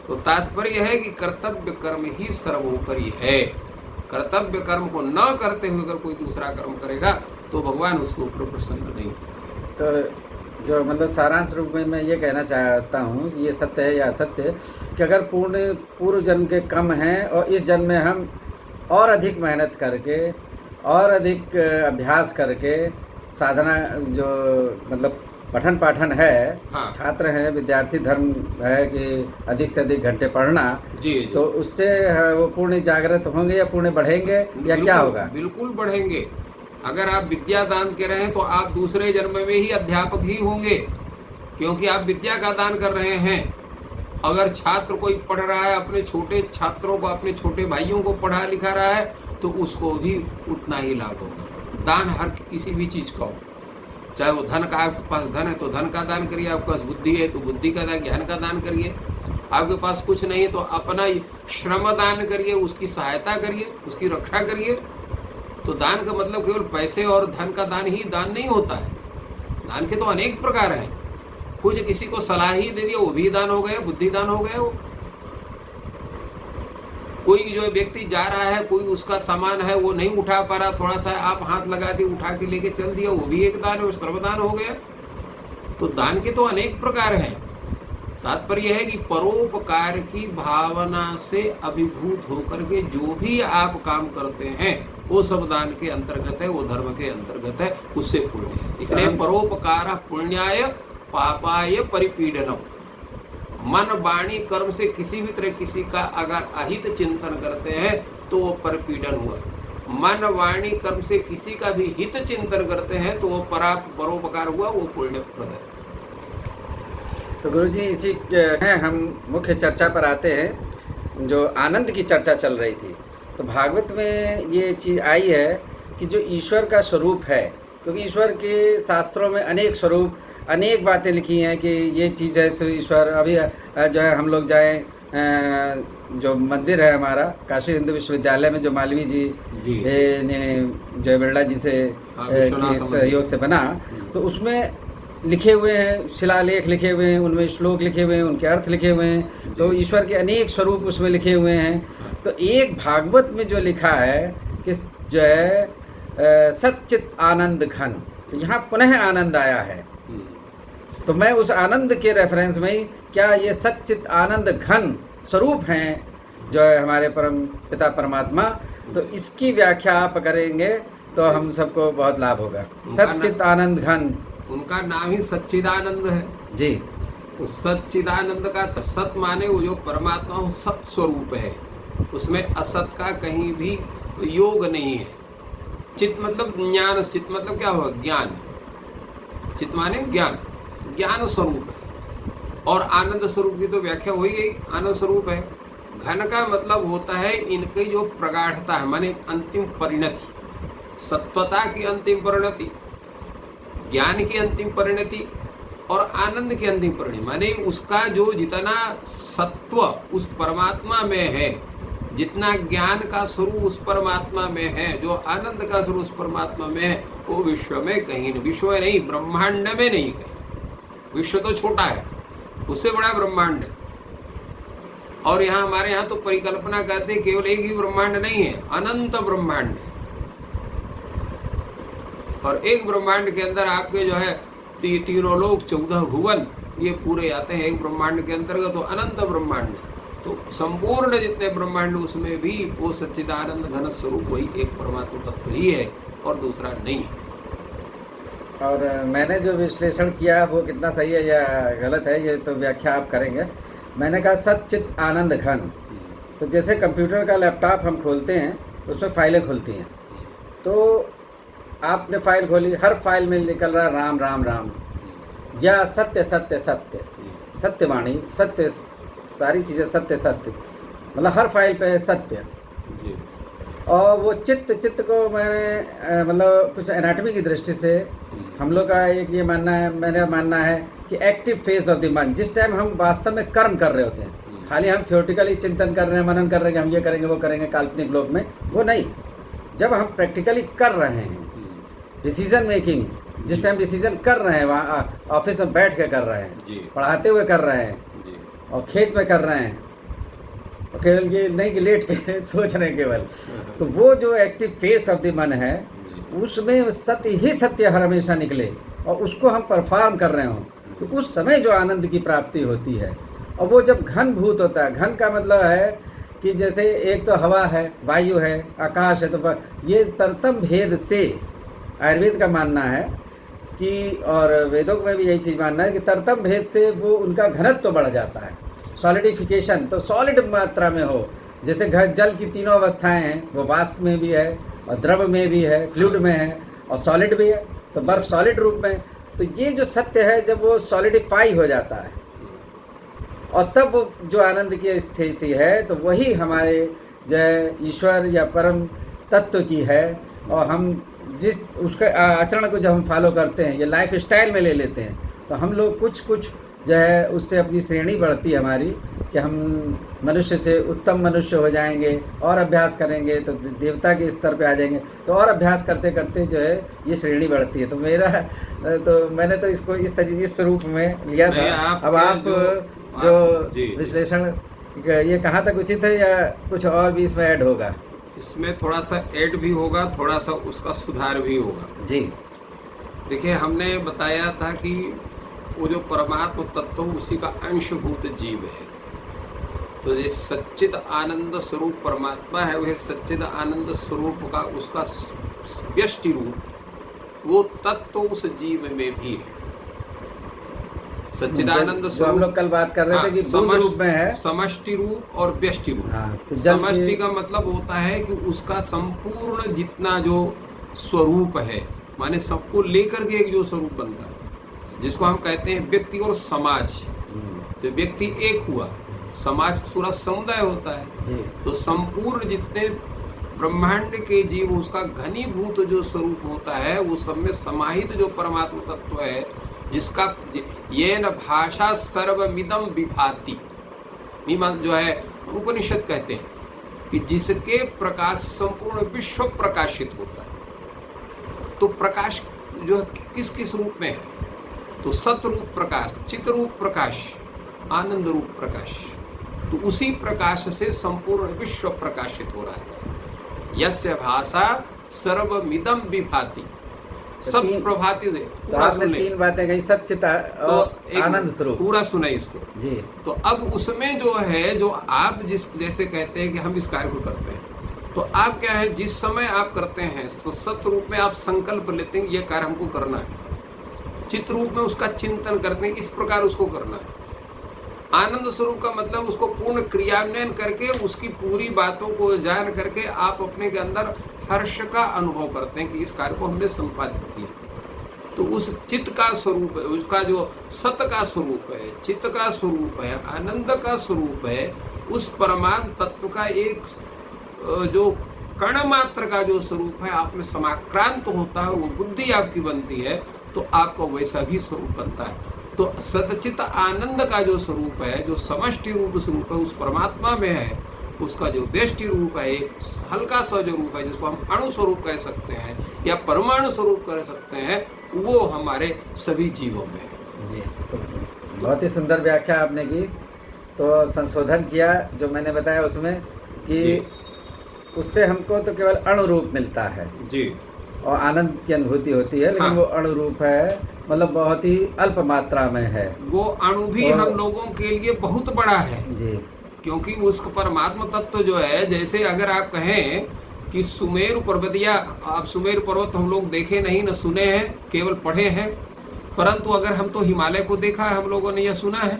तो तात्पर्य है कि कर्तव्य कर्म ही सर्वोपरि है। कर्तव्य कर्म को न करते हुए अगर कोई दूसरा कर्म करेगा तो भगवान उसके ऊपर प्रसन्न नहीं। तो जो मतलब सारांश रूप में मैं ये कहना चाहता हूँ कि ये सत्य है या असत्य है कि अगर पूर्व जन्म के कम हैं और इस जन्म में हम और अधिक मेहनत करके और अधिक अभ्यास करके साधना, जो मतलब पठन पाठन है, हाँ। छात्र हैं, विद्यार्थी धर्म है कि अधिक से अधिक घंटे पढ़ना, जी। तो उससे वो पूर्ण जागृत होंगे या पूर्ण बढ़ेंगे या क्या होगा? बिल्कुल बढ़ेंगे। अगर आप विद्या दान के रहे हैं तो आप दूसरे जन्म में ही अध्यापक ही होंगे, क्योंकि आप विद्या का दान कर रहे हैं। अगर छात्र कोई पढ़ रहा है, अपने छोटे छात्रों को, अपने छोटे भाइयों को पढ़ा लिखा रहा है, तो उसको भी उतना ही लाभ होगा। दान हर किसी भी चीज़ का हो, चाहे वो धन का, आपके पास धन है तो धन का दान करिए, आपके पास बुद्धि है तो बुद्धि का दान, ज्ञान का दान करिए। आपके पास कुछ नहीं है तो अपना श्रम दान करिए, उसकी सहायता करिए, उसकी रक्षा करिए। तो दान का मतलब केवल पैसे और धन का दान ही दान नहीं होता है। दान के तो अनेक प्रकार हैं। कुछ किसी को सलाह ही दे दिया, वो भी दान हो गया, बुद्धि दान हो गया। वो कोई जो व्यक्ति जा रहा है, कोई उसका सामान है वो नहीं उठा पा रहा, थोड़ा सा आप हाथ लगा दिए, उठा के लेके चल दिया, वो भी एक दान है, वो श्रमदान हो गया। तो दान के तो अनेक प्रकार हैं। तात्पर्य है कि परोपकार की भावना से अभिभूत होकर के जो भी आप काम करते हैं वो सब दान के अंतर्गत है, वो धर्म के अंतर्गत है, उससे पुण्य है। इसलिए परोपकार पुण्याय पापाय परिपीडनम। मन वाणी कर्म से किसी भी तरह किसी का अगर अहित चिंतन करते हैं तो वो परिपीडन हुआ। मन वाणी कर्म से किसी का भी हित चिंतन करते हैं तो वो परोपकार हुआ, वो पुण्यप्रद है। तो गुरुजी, इसी हम मुख्य चर्चा पर आते हैं। जो आनंद की चर्चा चल रही थी, तो भागवत में ये चीज़ आई है कि जो ईश्वर का स्वरूप है, क्योंकि ईश्वर के शास्त्रों में अनेक स्वरूप, अनेक बातें लिखी हैं कि ये चीज़ है सो ईश्वर। अभी जो है हम लोग जाएं, जो मंदिर है हमारा काशी हिंदू विश्वविद्यालय में, जो मालवीय जी ने जो बिरला जी से सहयोग से बना, तो उसमें लिखे हुए हैं, शिलालेख लिखे हुए हैं, उनमें श्लोक लिखे हुए हैं, उनके अर्थ लिखे हुए हैं, तो ईश्वर के अनेक स्वरूप उसमें लिखे हुए हैं। तो एक भागवत में जो लिखा है कि जो है सच्चित आनंद घन, तो यहाँ पुनः आनंद आया है। तो मैं उस आनंद के रेफरेंस में ही, क्या ये सच्चित आनंद घन स्वरूप हैं जो है हमारे परम पिता परमात्मा, तो इसकी व्याख्या आप करेंगे तो हम सबको बहुत लाभ होगा। सच्चित आनंद घन, उनका नाम ही सच्चिदानंद है जी। तो सच्चिदानंद का सत माने वो जो परमात्मा सत स्वरूप है, उसमें असत का कहीं भी योग नहीं है। चित मतलब ज्ञान, चित मतलब क्या हुआ? ज्ञान। चित माने ज्ञान, ज्ञान स्वरूप है। और आनंद स्वरूप की तो व्याख्या हो ही गई, आनंद स्वरूप है। घन का मतलब होता है इनकी जो प्रगाढ़ता है, माने अंतिम परिणति, सत्वता की अंतिम परिणति, ज्ञान की अंतिम परिणति और आनंद की अंतिम परिणति, माने उसका जो जितना सत्व उस परमात्मा में है, जितना ज्ञान का स्वरूप उस परमात्मा में है, जो आनंद का स्वरूप उस परमात्मा में है, वो विश्व में कहीं नहीं, विश्व में नहीं, ब्रह्मांड में नहीं कहीं। विश्व तो छोटा है, उससे बड़ा ब्रह्मांड है। और यहाँ हमारे यहाँ तो परिकल्पना करते केवल एक ही ब्रह्मांड नहीं है, अनंत ब्रह्मांड है। और एक ब्रह्मांड के अंदर आपके जो है तीनों लोक 14 भुवन ये पूरे आते हैं एक ब्रह्मांड के अंतर्गत, तो अनंत ब्रह्मांड है। तो संपूर्ण जितने ब्रह्मांड उसमें भी वो सच्चिदानंद घन स्वरूप वही एक परमात्मा तत्व ही है और दूसरा नहीं। और मैंने जो विश्लेषण किया वो कितना सही है या गलत है, ये तो व्याख्या आप करेंगे। मैंने कहा सच्चित आनंद घन, तो जैसे कंप्यूटर का लैपटॉप हम खोलते हैं, उसमें फाइलें खुलती हैं, तो आपने फाइल खोली, हर फाइल में निकल रहा राम राम राम, या सत्य सत्य सत्य, सत्यवाणी, सत्य, सारी चीज़ें सत्य सत्य, मतलब हर फाइल पे सत्य। और वो चित्त को मैंने मतलब कुछ एनाटॉमी की दृष्टि से हम लोग का एक ये मानना है, मेरा मानना है कि एक्टिव फेज ऑफ द मन, जिस टाइम हम वास्तव में कर्म कर रहे होते हैं, खाली हम थियोरेटिकली चिंतन कर रहे हैं, मनन कर रहे हैं कि हम ये करेंगे वो करेंगे काल्पनिक लोक में, वो नहीं। जब हम प्रैक्टिकली कर रहे हैं, डिसीजन मेकिंग, जिस टाइम डिसीजन कर रहे हैं, वहाँ ऑफिस में बैठ के कर रहे हैं, पढ़ाते हुए कर रहे हैं, और खेत में कर रहे हैं, और केवल ये नहीं कि लेट के सोच रहे हैं केवल, तो वो जो एक्टिव फेस ऑफ द मन है, उसमें सत्य ही सत्य हर हमेशा निकले और उसको हम परफॉर्म कर रहे हों, तो उस समय जो आनंद की प्राप्ति होती है। और वो जब घन भूत होता है, घन का मतलब है कि जैसे एक तो हवा है, वायु है, आकाश है, तो ये तरतम भेद से आयुर्वेद का मानना है कि, और वेदों में भी यही चीज़ मानना है कि तरतम भेद से वो उनका घनत्व तो बढ़ जाता है, सॉलिडिफिकेशन, तो सॉलिड मात्रा में हो। जैसे जल की तीनों अवस्थाएं हैं, वो वाष्प में भी है और द्रव में भी है, फ्लूइड में है और सॉलिड भी है, तो बर्फ सॉलिड रूप में। तो ये जो सत्य है, जब वो सॉलिडिफाई हो जाता है और तब वो जो आनंद की स्थिति है, तो वही हमारे जो ईश्वर या परम तत्व की है। और हम जिस उसके आचरण को जब हम फॉलो करते हैं, ये लाइफ स्टाइल में ले लेते हैं, तो हम लोग कुछ जो है उससे अपनी श्रेणी बढ़ती है हमारी, कि हम मनुष्य से उत्तम मनुष्य हो जाएंगे, और अभ्यास करेंगे तो देवता के स्तर पे आ जाएंगे, तो और अभ्यास करते करते जो है ये श्रेणी बढ़ती है। तो मैंने तो इसको इस स्वरूप में लिया था। अब आप जो विश्लेषण ये कहाँ तक उचित है, या कुछ और भी इसमें ऐड होगा? इसमें थोड़ा सा ऐड भी होगा, थोड़ा सा उसका सुधार भी होगा जी। देखिए, हमने बताया था कि वो जो परमात्मा तत्व उसी का अंशभूत जीव है। तो ये सच्चिद आनंद स्वरूप परमात्मा है, वह सच्चिद आनंद स्वरूप का उसका व्यष्टि रूप वो तत्व उस जीव में भी है। सच्चिदानंद स्वरूप हम लोग कल बात कर रहे थे कि बूंद रूप में है, समष्टि रूप और व्यष्टि रूप। तो समष्टि का मतलब होता है कि उसका संपूर्ण जितना जो स्वरूप है, माने सबको लेकर के एक जो स्वरूप बनता है, जिसको हम कहते हैं व्यक्ति और समाज। तो व्यक्ति एक हुआ, समाज पूरा समुदाय होता है जी। तो संपूर्ण जितने ब्रह्मांड के जीव, उसका घनीभूत जो स्वरूप होता है, वो सब में समाहित जो परमात्मा तत्व है, जिसका ये न भाषा सर्वमिदं विभाति, जो है उपनिषद कहते हैं कि जिसके प्रकाश संपूर्ण विश्व प्रकाशित होता है। तो प्रकाश जो किस किस रूप में है? तो सत रूप प्रकाश, चित रूप प्रकाश, आनंद रूप प्रकाश, तो उसी प्रकाश से संपूर्ण विश्व प्रकाशित हो रहा है। यस्य भाषा सर्वमिदं विभाति, सब प्रभाति से। तो आपने 3 बातें कही, सच्चित तो आनंद स्वरूप, पूरा सुना इसको जी। तो अब उसमें जो है, जो आप जिस जैसे कहते हैं कि हम इस कार्य को करते हैं, तो आप क्या है, जिस समय आप करते हैं तो सत रूप में आप संकल्प लेते हैं ये कार्य हमको करना है, चित्त रूप में उसका चिंतन करते हैं इस प्रकार उसको करना है। आनंद स्वरूप का मतलब उसको पूर्ण क्रियान्वयन करके, उसकी पूरी बातों को जान करके आप अपने के अंदर हर्ष का अनुभव करते हैं कि इस कार्य को हमने संपादित किया। तो उस चित्त का स्वरूप है, उसका जो सत का स्वरूप है, चित्त का स्वरूप है, आनंद का स्वरूप है, उस परमात्म तत्व का एक जो कण मात्र का जो स्वरूप है आप में समाक्रांत होता है, वो बुद्धि आपकी बनती है, तो आपका वैसा भी स्वरूप बनता है। तो सतचित आनंद का जो स्वरूप है, जो समष्टि रूप स्वरूप है, उस परमात्मा में है, उसका जो व्यष्टि रूप है, एक हल्का सा जो रूप है जिसको हम अणु स्वरूप कह सकते हैं या परमाणु स्वरूप कह सकते हैं, वो हमारे सभी जीवों में है। जी, तो बहुत ही सुंदर व्याख्या आपने की। तो संशोधन किया जो मैंने बताया उसमें कि उससे हमको तो केवल अणु रूप मिलता है जी, और आनंद की अनुभूति होती है, लेकिन हाँ। वो अणु रूप है, मतलब बहुत ही अल्प मात्रा में है। वो अणु भी हम लोगों के लिए बहुत बड़ा है जी, क्योंकि उस परमात्मा तत्व जो है, जैसे अगर आप कहें कि सुमेरु पर्वतिया, आप सुमेरु पर्वत हम लोग देखे नहीं, न सुने हैं, केवल पढ़े हैं, परंतु अगर हम तो हिमालय को देखा है, हम लोगों ने यह सुना है,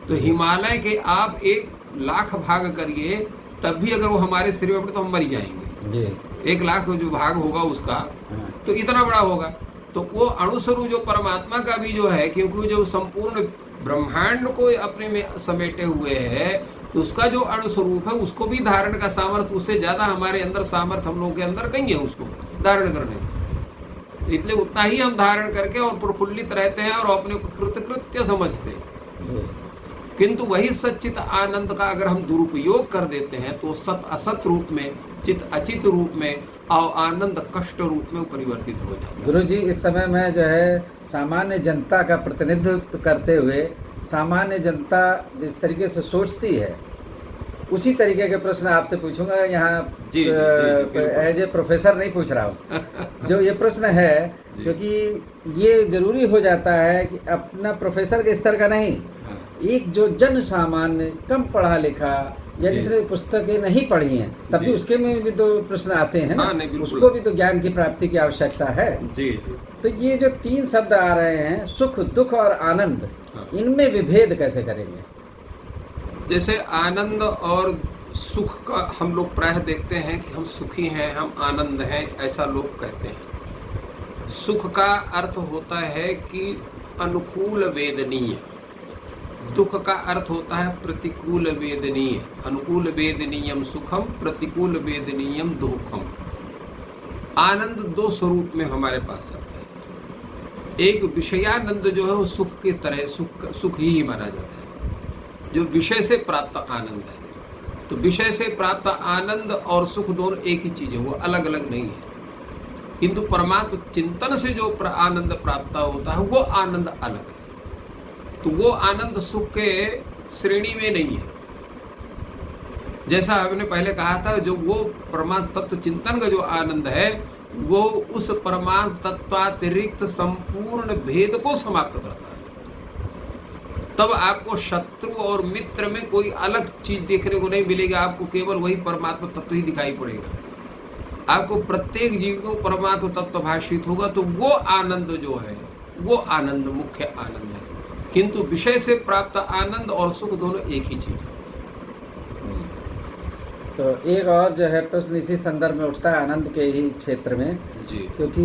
तो हिमालय के आप 1,00,000 भाग करिए, तब भी अगर वो हमारे सिर में पड़े तो हम मर जाएंगे जी। 1,00,000 जो भाग होगा उसका, हाँ। तो इतना बड़ा होगा। तो वो अणुस्वरूप जो परमात्मा का भी जो है, क्योंकि जो संपूर्ण ब्रह्मांड को अपने में समेटे हुए है, तो उसका जो अणुस्वरूप है उसको भी धारण का सामर्थ्य, उससे ज्यादा हमारे अंदर सामर्थ्य हम लोगों के अंदर नहीं है उसको धारण करने। तो इसलिए उतना ही हम धारण करके और प्रफुल्लित रहते हैं और अपने को कृतकृत्य समझते हैं। जी। किंतु वही सच्चित आनंद का अगर हम दुरुपयोग कर देते हैं तो सत असत रूप में, चित अचित रूप में और आनंद कष्ट रूप में परिवर्तित हो जाता है। गुरु जी, इस समय मैं जो है सामान्य जनता का प्रतिनिधित्व करते हुए, सामान्य जनता जिस तरीके से सोचती है उसी तरीके के प्रश्न आपसे पूछूंगा। यहाँ जी, एज ए प्रोफेसर नहीं पूछ रहा हूँ। जो ये प्रश्न है, क्योंकि ये जरूरी हो जाता है कि अपना प्रोफेसर के स्तर का नहीं, एक जो जन सामान्य कम पढ़ा लिखा या जिसने पुस्तकें नहीं पढ़ी हैं, तब भी उसके में भी तो प्रश्न आते हैं ना। उसको भी तो ज्ञान की प्राप्ति की आवश्यकता है। जी। तो ये जो 3 शब्द आ रहे हैं, सुख, दुख और आनंद, इनमें विभेद कैसे करेंगे? जैसे आनंद और सुख का हम लोग प्रायः देखते हैं कि हम सुखी हैं, हम आनंद हैं, ऐसा लोग कहते हैं। सुख का अर्थ होता है कि अनुकूल वेदनीय, दुख का अर्थ होता है प्रतिकूल वेदनीय। अनुकूल वेदनीयम सुखम, प्रतिकूल वेदनीयम दुखम। आनंद 2 स्वरूप में हमारे पास आता है। एक विषयानंद जो है वो सुख के तरह सुख ही माना जाता है, जो विषय से प्राप्त आनंद है। तो विषय से प्राप्त आनंद और सुख दोनों एक ही चीज है, वो अलग अलग नहीं है। किंतु परमात्म चिंतन से जो आनंद प्राप्त होता है वो आनंद अलग है। तो वो आनंद सुख के श्रेणी में नहीं है। जैसा आपने पहले कहा था, जो वो परमात्म तत्व चिंतन का जो आनंद है, वो उस परमात्म तत्वातिरिक्त संपूर्ण भेद को समाप्त करता है। तब आपको शत्रु और मित्र में कोई अलग चीज देखने को नहीं मिलेगी, आपको केवल वही परमात्मा तत्व ही दिखाई पड़ेगा। आपको प्रत्येक जीव को परमात्मा तत्व भाषित होगा, तो वो आनंद जो है वो आनंद मुख्य आनंद है। किंतु विषय से प्राप्त आनंद और सुख दोनों एक ही चीज है। तो एक और जो है प्रश्न इसी संदर्भ में उठता है, आनंद के ही क्षेत्र में जी। क्योंकि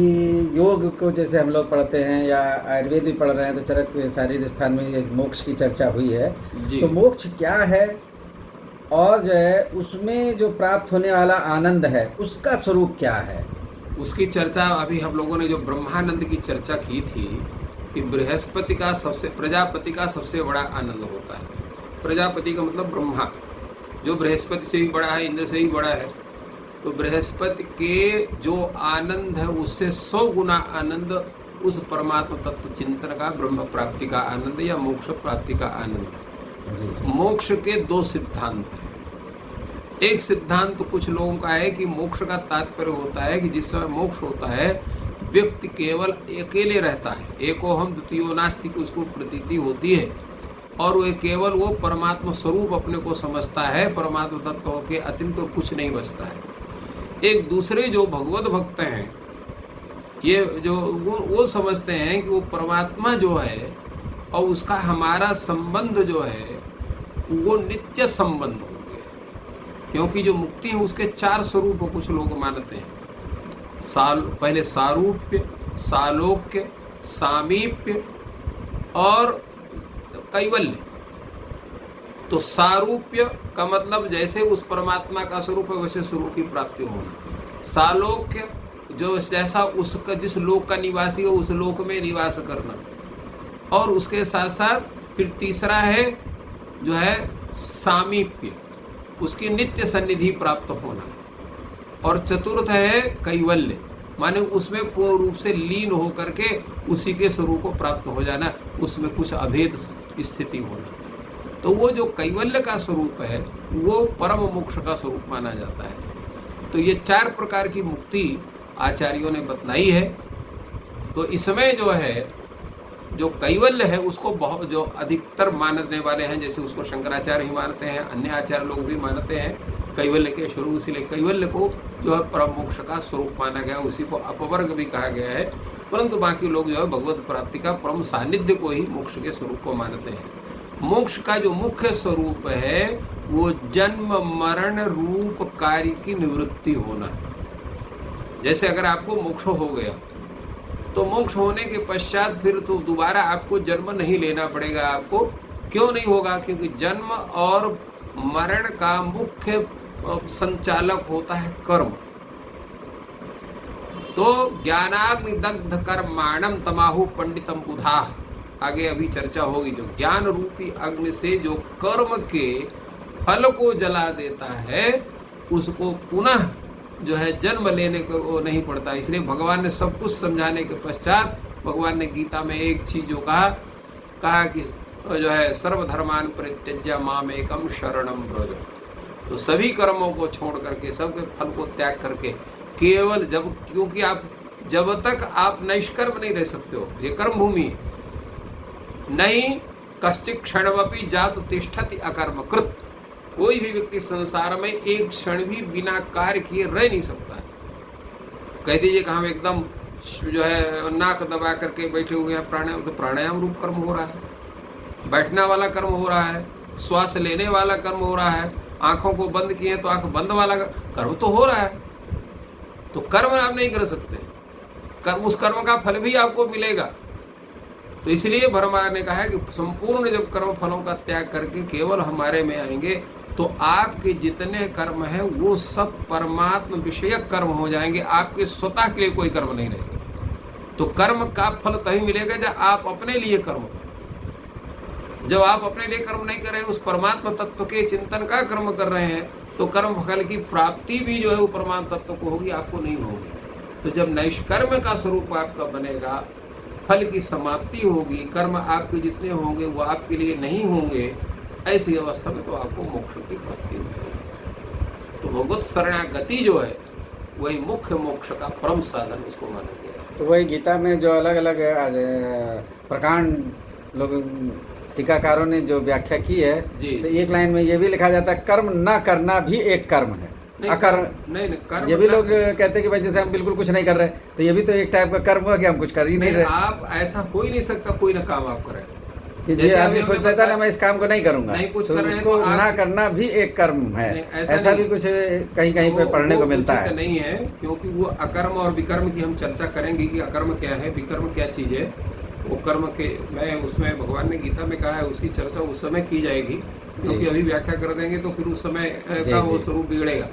योग को जैसे हम लोग पढ़ते हैं या आयुर्वेद भी पढ़ रहे हैं, तो चरक शारीर स्थान में ये मोक्ष की चर्चा हुई है। तो मोक्ष क्या है और जो है उसमें जो प्राप्त होने वाला आनंद है उसका स्वरूप क्या है? उसकी चर्चा अभी हम लोगों ने जो ब्रह्मानंद की चर्चा की थी कि बृहस्पति का प्रजापति का सबसे बड़ा आनंद होता है। प्रजापति का मतलब ब्रह्मा, जो बृहस्पति से भी बड़ा है, इंद्र से भी बड़ा है। तो बृहस्पति के जो आनंद है उससे 100 गुना आनंद उस परमात्मा तत्व चिंतन का ब्रह्म प्राप्ति का आनंद या मोक्ष प्राप्ति का आनंद। जी मोक्ष के दो सिद्धांत हैं। एक सिद्धांत कुछ लोगों का है कि मोक्ष का तात्पर्य होता है कि जिस समय मोक्ष होता है व्यक्ति केवल अकेले रहता है, एको हम द्वितीयो नास्ति की उसको प्रतीति होती है और वह केवल वो परमात्मा स्वरूप अपने को समझता है, परमात्मा तत्व के अतिरिक्त तो कुछ नहीं बचता है। एक दूसरे जो भगवत भक्त हैं ये जो वो समझते हैं कि वो परमात्मा जो है और उसका हमारा संबंध जो है वो नित्य संबंध हो गया, क्योंकि जो मुक्ति है उसके चार स्वरूप कुछ लोग मानते हैं। पहले सारूप्य, सालोक्य, सामीप्य और कैवल्य। तो सारूप्य का मतलब जैसे उस परमात्मा का स्वरूप है वैसे स्वरूप की प्राप्ति होना। सालोक्य जो जैसा उसका जिस लोक का निवासी हो उस लोक में निवास करना। और उसके साथ साथ फिर तीसरा है जो है सामीप्य, उसकी नित्य सन्निधि प्राप्त होना। और चतुर्थ है कैवल्य, माने उसमें पूर्ण रूप से लीन होकर के उसी के स्वरूप को प्राप्त हो जाना, उसमें कुछ अभेद स्थिति होना। तो वो जो कैवल्य का स्वरूप है वो परम मोक्ष का स्वरूप माना जाता है। तो ये चार प्रकार की मुक्ति आचार्यों ने बतलाई है। तो इसमें जो है जो कैवल्य है उसको बहुत जो अधिकतर मानने वाले हैं, जैसे उसको शंकराचार्य ही मानते हैं, अन्य आचार्य लोग भी मानते हैं कैवल्य के स्वरूप, इसलिए कैवल्य को जो है परम मोक्ष का स्वरूप माना गया, उसी को अपवर्ग भी कहा गया है। परंतु बाकी लोग जो है भगवत प्राप्ति का परम सानिध्य को ही मोक्ष के स्वरूप को मानते हैं। मोक्ष का जो मुख्य स्वरूप है वो जन्म मरण रूप कार्य की निवृत्ति होना। जैसे अगर आपको मोक्ष हो गया तो मोक्ष होने के पश्चात फिर तो दोबारा आपको जन्म नहीं लेना पड़ेगा। आपको क्यों नहीं होगा? क्योंकि जन्म और मरण का मुख्य संचालक होता है कर्म। तो ज्ञानाग्नि दग्ध कर्माणम तमाहु पंडितम बुधाः, आगे अभी चर्चा होगी। जो ज्ञान रूपी अग्नि से जो कर्म के फल को जला देता है उसको पुनः जो है जन्म लेने को नहीं पड़ता। इसलिए भगवान ने सब कुछ समझाने के पश्चात भगवान ने गीता में एक चीज जो कहा कि जो है सर्वधर्मान परित्यज्य मामेकम शरणम व्रज। तो सभी कर्मों को छोड़ करके सबके फल को त्याग करके केवल क्योंकि आप जब तक आप निष्कर्म नहीं रह सकते हो, ये कर्म भूमि है। नहीं कश्चित् क्षणमपि जातु तिष्ठति अकर्म कृत, कोई भी व्यक्ति संसार में एक क्षण भी बिना कार्य किए रह नहीं सकता है। कह दीजिए कि हम एकदम जो है नाक दबा करके बैठे हुए हैं, प्राणायाम, तो प्राणायाम रूप कर्म हो रहा है, बैठना वाला कर्म हो रहा है, श्वास लेने वाला कर्म हो रहा है, आंखों को बंद किए तो आंख बंद वाला कर्म तो हो रहा है। तो कर्म आप नहीं कर सकते, उस कर्म का फल भी आपको मिलेगा। तो इसलिए भरमार ने कहा है कि संपूर्ण जब कर्म फलों का त्याग करके केवल हमारे में आएंगे तो आपके जितने कर्म हैं वो सब परमात्मा विषयक कर्म हो जाएंगे, आपके स्वतः के लिए कोई कर्म नहीं रहेगा। तो कर्म का फल तभी मिलेगा जब आप अपने लिए कर्म करें। जब आप अपने लिए कर्म नहीं कर रहे हैं, उस परमात्मा तत्व के चिंतन का कर्म कर रहे हैं, तो कर्म फल की प्राप्ति भी जो है वो परमात्मा तत्व को होगी, आपको नहीं होगी। तो जब नैष्कर्म का स्वरूप आपका बनेगा, फल की समाप्ति होगी, कर्म आपके जितने होंगे वो आपके लिए नहीं होंगे, ऐसी अवस्था में तो आपको मोक्ष की प्राप्ति होगी। तो भगवत शरणागति जो है वही मुख्य मोक्ष का परम साधन उसको माना गया है। तो वही गीता में जो अलग अलग प्रकांड लोग टीकाकारों ने जो व्याख्या की है, तो एक लाइन में ये भी लिखा जाता है कर्म न करना भी एक कर्म है। नहीं, ये भी लोग कहते हैं कि भाई जैसे हम बिल्कुल कुछ नहीं कर रहे, तो ये भी तो एक टाइप का कर्म हुआ कि हम कुछ कर ही नहीं रहे। आप ऐसा हो ही नहीं सकता कोई ना काम आप करें। ये आदमी सोच लेता है ना मैं इस काम को नहीं करूंगा, नहीं कुछ तो उसको ना करना भी एक कर्म है। ऐसा भी कुछ कहीं कहीं पे पढ़ने को मिलता है। नहीं है, क्योंकि वो अकर्म और विकर्म की हम चर्चा करेंगे कि अकर्म क्या है, विकर्म क्या चीज है। वो कर्म के मैं उसमें भगवान ने गीता में कहा है उसकी चर्चा उस समय की जाएगी, क्योंकि अभी व्याख्या कर देंगे तो फिर उस समय का वो स्वरूप बिगड़ेगा।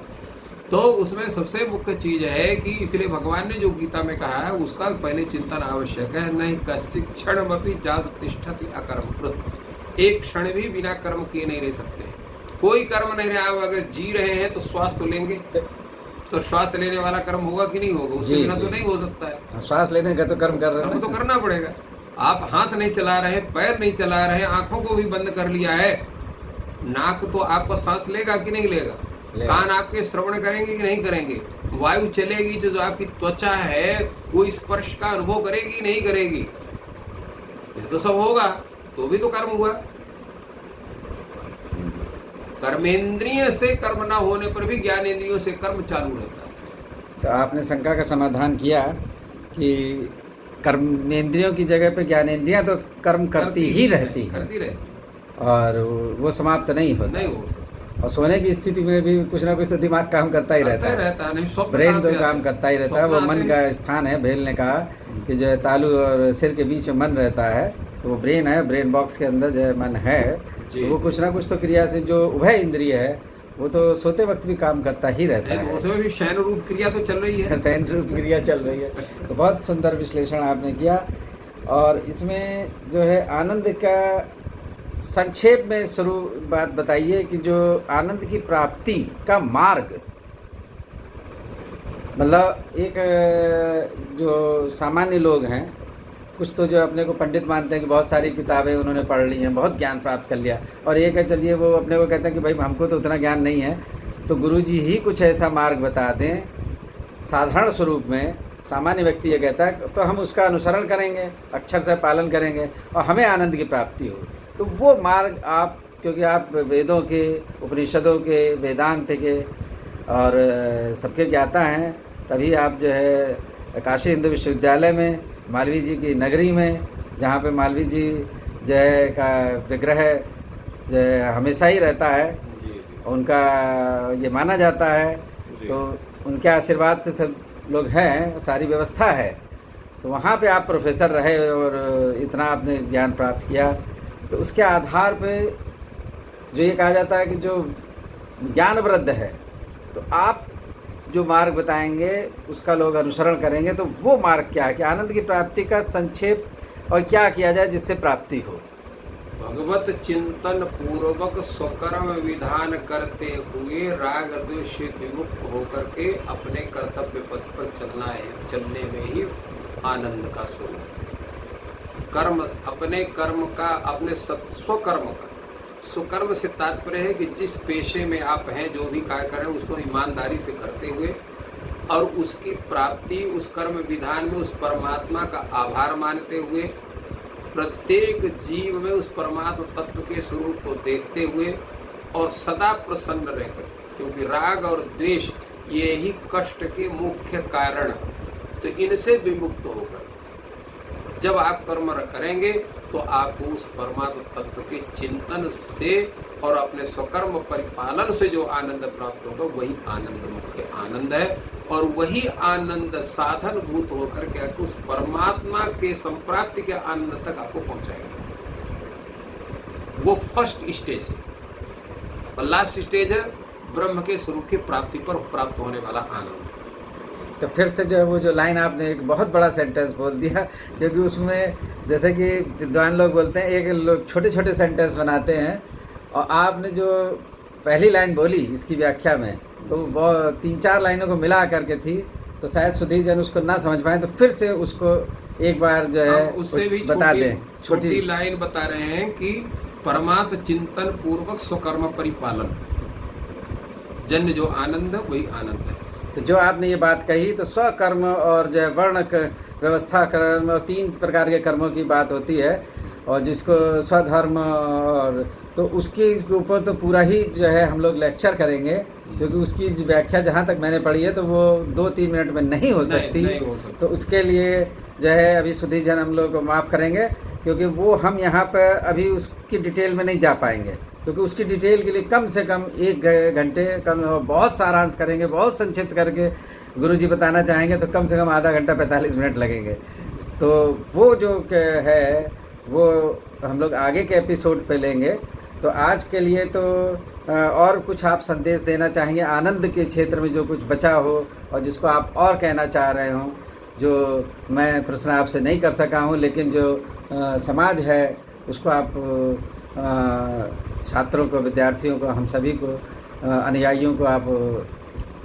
तो उसमें सबसे मुख्य चीज है कि इसलिए भगवान ने जो गीता में कहा है उसका पहले चिंतन आवश्यक है। नहीं कश्चित् क्षणमपि जातु तिष्ठति अकर्म कृत, एक क्षण भी बिना कर्म किए नहीं रह सकते। कोई कर्म नहीं रहा, अगर जी रहे हैं तो श्वास तो लेंगे, तो श्वास लेने वाला कर्म होगा कि नहीं होगा? उसके जी, बिना जी। तो नहीं हो सकता है। श्वास लेने का तो कर्म कर रहे कर्म हैं तो ना। करना पड़ेगा। आप हाथ नहीं चला रहे, पैर नहीं चला रहे, आंखों को भी बंद कर लिया है, नाक तो आपका सांस लेगा कि नहीं लेगा? लेगा। कान आपके श्रवण करेंगे कि नहीं करेंगे? वायु चलेगी जो आपकी त्वचा है वो स्पर्श का अनुभव करेगी कि नहीं करेगी? ये तो सब होगा, तो भी तो कर्म हुआ। कर्मेंद्रिय से कर्म ना होने पर भी ज्ञानेंद्रियों से कर्म चालू रहता है। तो आपने शंका का समाधान किया कि कर्मेंद्रियों की जगह पे ज्ञानेंद्रियां तो कर्म करती ही रहती हैं करती रहती और वो समाप्त नहीं होता। नहीं हो सकता। और सोने की स्थिति में भी कुछ ना कुछ तो दिमाग काम करता ही रहता है, नहीं, स्वप्न ब्रेन कहाँ तो से काम आते हैं? करता ही रहता है। वो स्वप्न मन आते का हैं। स्थान है। भेल ने कहा कि जो है तालू और सिर के बीच में मन रहता है, तो वो ब्रेन है, ब्रेन बॉक्स के अंदर जो है मन है, जी। तो वो कुछ ना कुछ तो क्रिया से जो उभय इंद्रिय है वो तो सोते वक्त भी काम करता ही रहता नहीं, तो है। उसमें भी शयन रूप क्रिया तो चल रही है। सैन रूप क्रिया चल रही है। तो बहुत सुंदर विश्लेषण आपने किया। और इसमें जो है आनंद का संक्षेप में शुरू बात बताइए कि जो आनंद की प्राप्ति का मार्ग, मतलब एक जो सामान्य लोग हैं, कुछ तो जो अपने को पंडित मानते हैं कि बहुत सारी किताबें उन्होंने पढ़ ली हैं, बहुत ज्ञान प्राप्त कर लिया, और एक है चलिए वो अपने को कहते हैं कि भाई हमको तो उतना ज्ञान नहीं है, तो गुरुजी ही कुछ ऐसा मार्ग बता दें साधारण स्वरूप में। सामान्य व्यक्ति ये कहता है तो हम उसका अनुसरण करेंगे, अक्षर से पालन करेंगे और हमें आनंद की प्राप्ति हो। तो वो मार्ग आप, क्योंकि आप वेदों के, उपनिषदों के, वेदांत के और सबके ज्ञाता हैं, तभी आप जो है काशी हिंदू विश्वविद्यालय में, मालवीय जी की नगरी में, जहाँ पे मालवीय जी जो है का विग्रह जो है हमेशा ही रहता है, उनका ये माना जाता है, तो उनके आशीर्वाद से सब लोग हैं, सारी व्यवस्था है। तो वहाँ पे आप प्रोफेसर रहे और इतना आपने ज्ञान प्राप्त किया, तो उसके आधार पे जो ये कहा जाता है कि जो ज्ञान वृद्ध है, तो आप जो मार्ग बताएंगे उसका लोग अनुसरण करेंगे। तो वो मार्ग क्या है कि आनंद की प्राप्ति का संक्षेप और क्या किया जाए जिससे प्राप्ति हो? भगवत चिंतन पूर्वक स्वकर्म विधान करते हुए राग द्वेष से विमुक्त होकर के अपने कर्तव्य पथ पर चलना है। चलने में ही आनंद का स्वरूप। कर्म, अपने कर्म का, अपने स्वकर्म का, स्वकर्म से तात्पर्य है कि जिस पेशे में आप हैं, जो भी कार्य कर रहे हैं, उसको ईमानदारी से करते हुए और उसकी प्राप्ति उस कर्म विधान में उस परमात्मा का आभार मानते हुए, प्रत्येक जीव में उस परमात्मा तत्व के स्वरूप को देखते हुए और सदा प्रसन्न रहकर, क्योंकि राग और द्वेष ये ही कष्ट के मुख्य कारण, तो इनसे विमुक्त होकर जब आप कर्म करेंगे तो आपको उस परमात्मा तत्व के चिंतन से और अपने स्वकर्म परिपालन से जो आनंद प्राप्त होगा वही आनंद मुख्य आनंद है। और वही आनंद साधन भूत होकर के उस परमात्मा के संप्राप्ति के आनंद तक आपको पहुंचाएगा। वो फर्स्ट स्टेज है। और लास्ट स्टेज है ब्रह्म के स्वरूप की प्राप्ति पर प्राप्त होने वाला आनंद। तो फिर से जो है वो जो लाइन आपने एक बहुत बड़ा सेंटेंस बोल दिया, क्योंकि उसमें जैसे कि विद्वान लोग बोलते हैं, एक लोग छोटे छोटे सेंटेंस बनाते हैं, और आपने जो पहली लाइन बोली इसकी व्याख्या में, तो वो 3-4 लाइनों को मिला करके थी, तो शायद सुधीर जन उसको ना समझ पाए, तो फिर से उसको एक बार जो है उससे भी बता दें। छोटी लाइन बता रहे हैं कि परमात्म चिंतन पूर्वक स्वकर्म परिपालन जन्य जो आनंद है वही आनंद है। तो जो आपने ये बात कही, तो स्वकर्म और जो है वर्ण व्यवस्था कर्म और 3 प्रकार के कर्मों की बात होती है, और जिसको स्वधर्म, और तो उसके ऊपर तो पूरा ही जो है हम लोग लेक्चर करेंगे, क्योंकि उसकी व्याख्या जहाँ तक मैंने पढ़ी है तो वो 2-3 मिनट में नहीं हो सकती। नहीं हो सकती। तो उसके लिए जो है अभी सुधीर जन हम लोग को माफ़ करेंगे, क्योंकि वो हम यहाँ पर अभी उसकी डिटेल में नहीं जा पाएंगे, क्योंकि उसकी डिटेल के लिए कम से कम 1 घंटे, कम बहुत सारांश करेंगे, बहुत संक्षिप्त करके गुरुजी बताना चाहेंगे तो कम से कम आधा घंटा 45 मिनट लगेंगे। तो वो जो है वो हम लोग आगे के एपिसोड पे लेंगे। तो आज के लिए तो और कुछ आप संदेश देना चाहेंगे आनंद के क्षेत्र में, जो कुछ बचा हो और जिसको आप और कहना चाह रहे हों, जो मैं प्रश्न आपसे नहीं कर सका हूं, लेकिन जो समाज है उसको आप छात्रों को, विद्यार्थियों को, हम सभी को, अनुयायियों को आप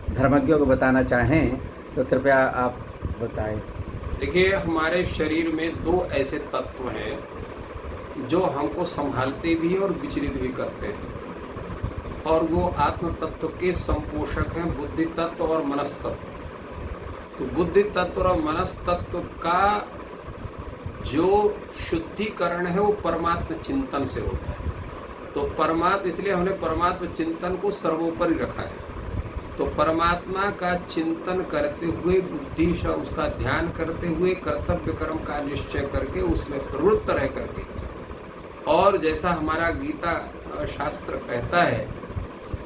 धर्मज्ञों को बताना चाहें तो कृपया आप बताएं। देखिए, हमारे शरीर में दो ऐसे तत्व हैं जो हमको संभालते भी और विचलित भी करते हैं, और वो आत्म तत्व के संपोषक हैं, बुद्धि तत्व और मनस तत्व। तो बुद्धि तत्व और मनस तत्व का जो शुद्धिकरण है वो परमात्म चिंतन से होता है। तो परमात्मा, इसलिए हमने परमात्म चिंतन को सर्वोपरि रखा है। तो परमात्मा का चिंतन करते हुए, बुद्धि से उसका ध्यान करते हुए, कर्तव्य कर्म का निश्चय करके उसमें प्रवृत्त रह करके, और जैसा हमारा गीता शास्त्र कहता है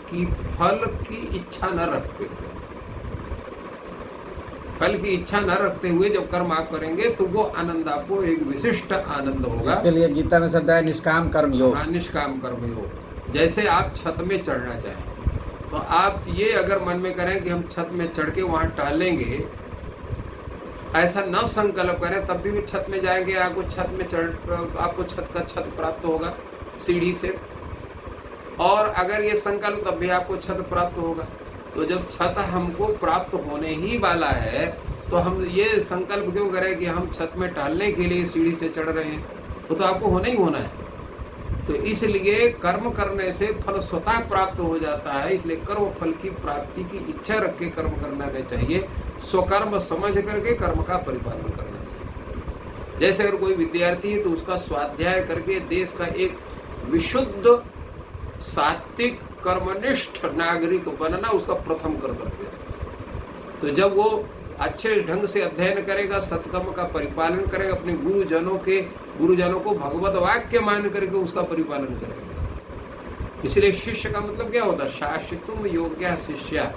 कि फल की इच्छा न रखते हुए, फल की इच्छा न रखते हुए जब कर्म आप करेंगे तो वो आनंद आपको एक विशिष्ट आनंद होगा। इसके लिए गीता में शब्द है निष्काम कर्म योग। हाँ, निष्काम कर्म योग। जैसे आप छत में चढ़ना चाहें तो आप ये अगर मन में करें कि हम छत में चढ़ के वहाँ टहलेंगे, ऐसा न संकल्प करें, तब भी छत में जाएंगे, आपको छत का छत प्राप्त होगा सीढ़ी से, और अगर ये संकल्प तब भी आपको छत प्राप्त होगा। तो जब छत हमको प्राप्त होने ही वाला है तो हम ये संकल्प क्यों करें कि हम छत में टहलने के लिए सीढ़ी से चढ़ रहे हैं? वो तो आपको होना ही होना है। तो इसलिए कर्म करने से फल स्वतः प्राप्त हो जाता है। इसलिए कर्म फल की प्राप्ति की इच्छा रख के कर्म करना नहीं चाहिए, स्वकर्म समझ करके कर्म का परिपालन करना चाहिए। जैसे अगर कोई विद्यार्थी है तो उसका स्वाध्याय करके देश का एक विशुद्ध सात्विक कर्मनिष्ठ नागरिक बनना उसका प्रथम कर्तव्य है। तो जब वो अच्छे ढंग से अध्ययन करेगा, सत्कर्म का परिपालन करेगा, अपने गुरुजनों को भगवत वाक्य मान करके उसका परिपालन करेगा। इसलिए शिष्य का मतलब क्या होता है? शासितुम योग्य शिष्य,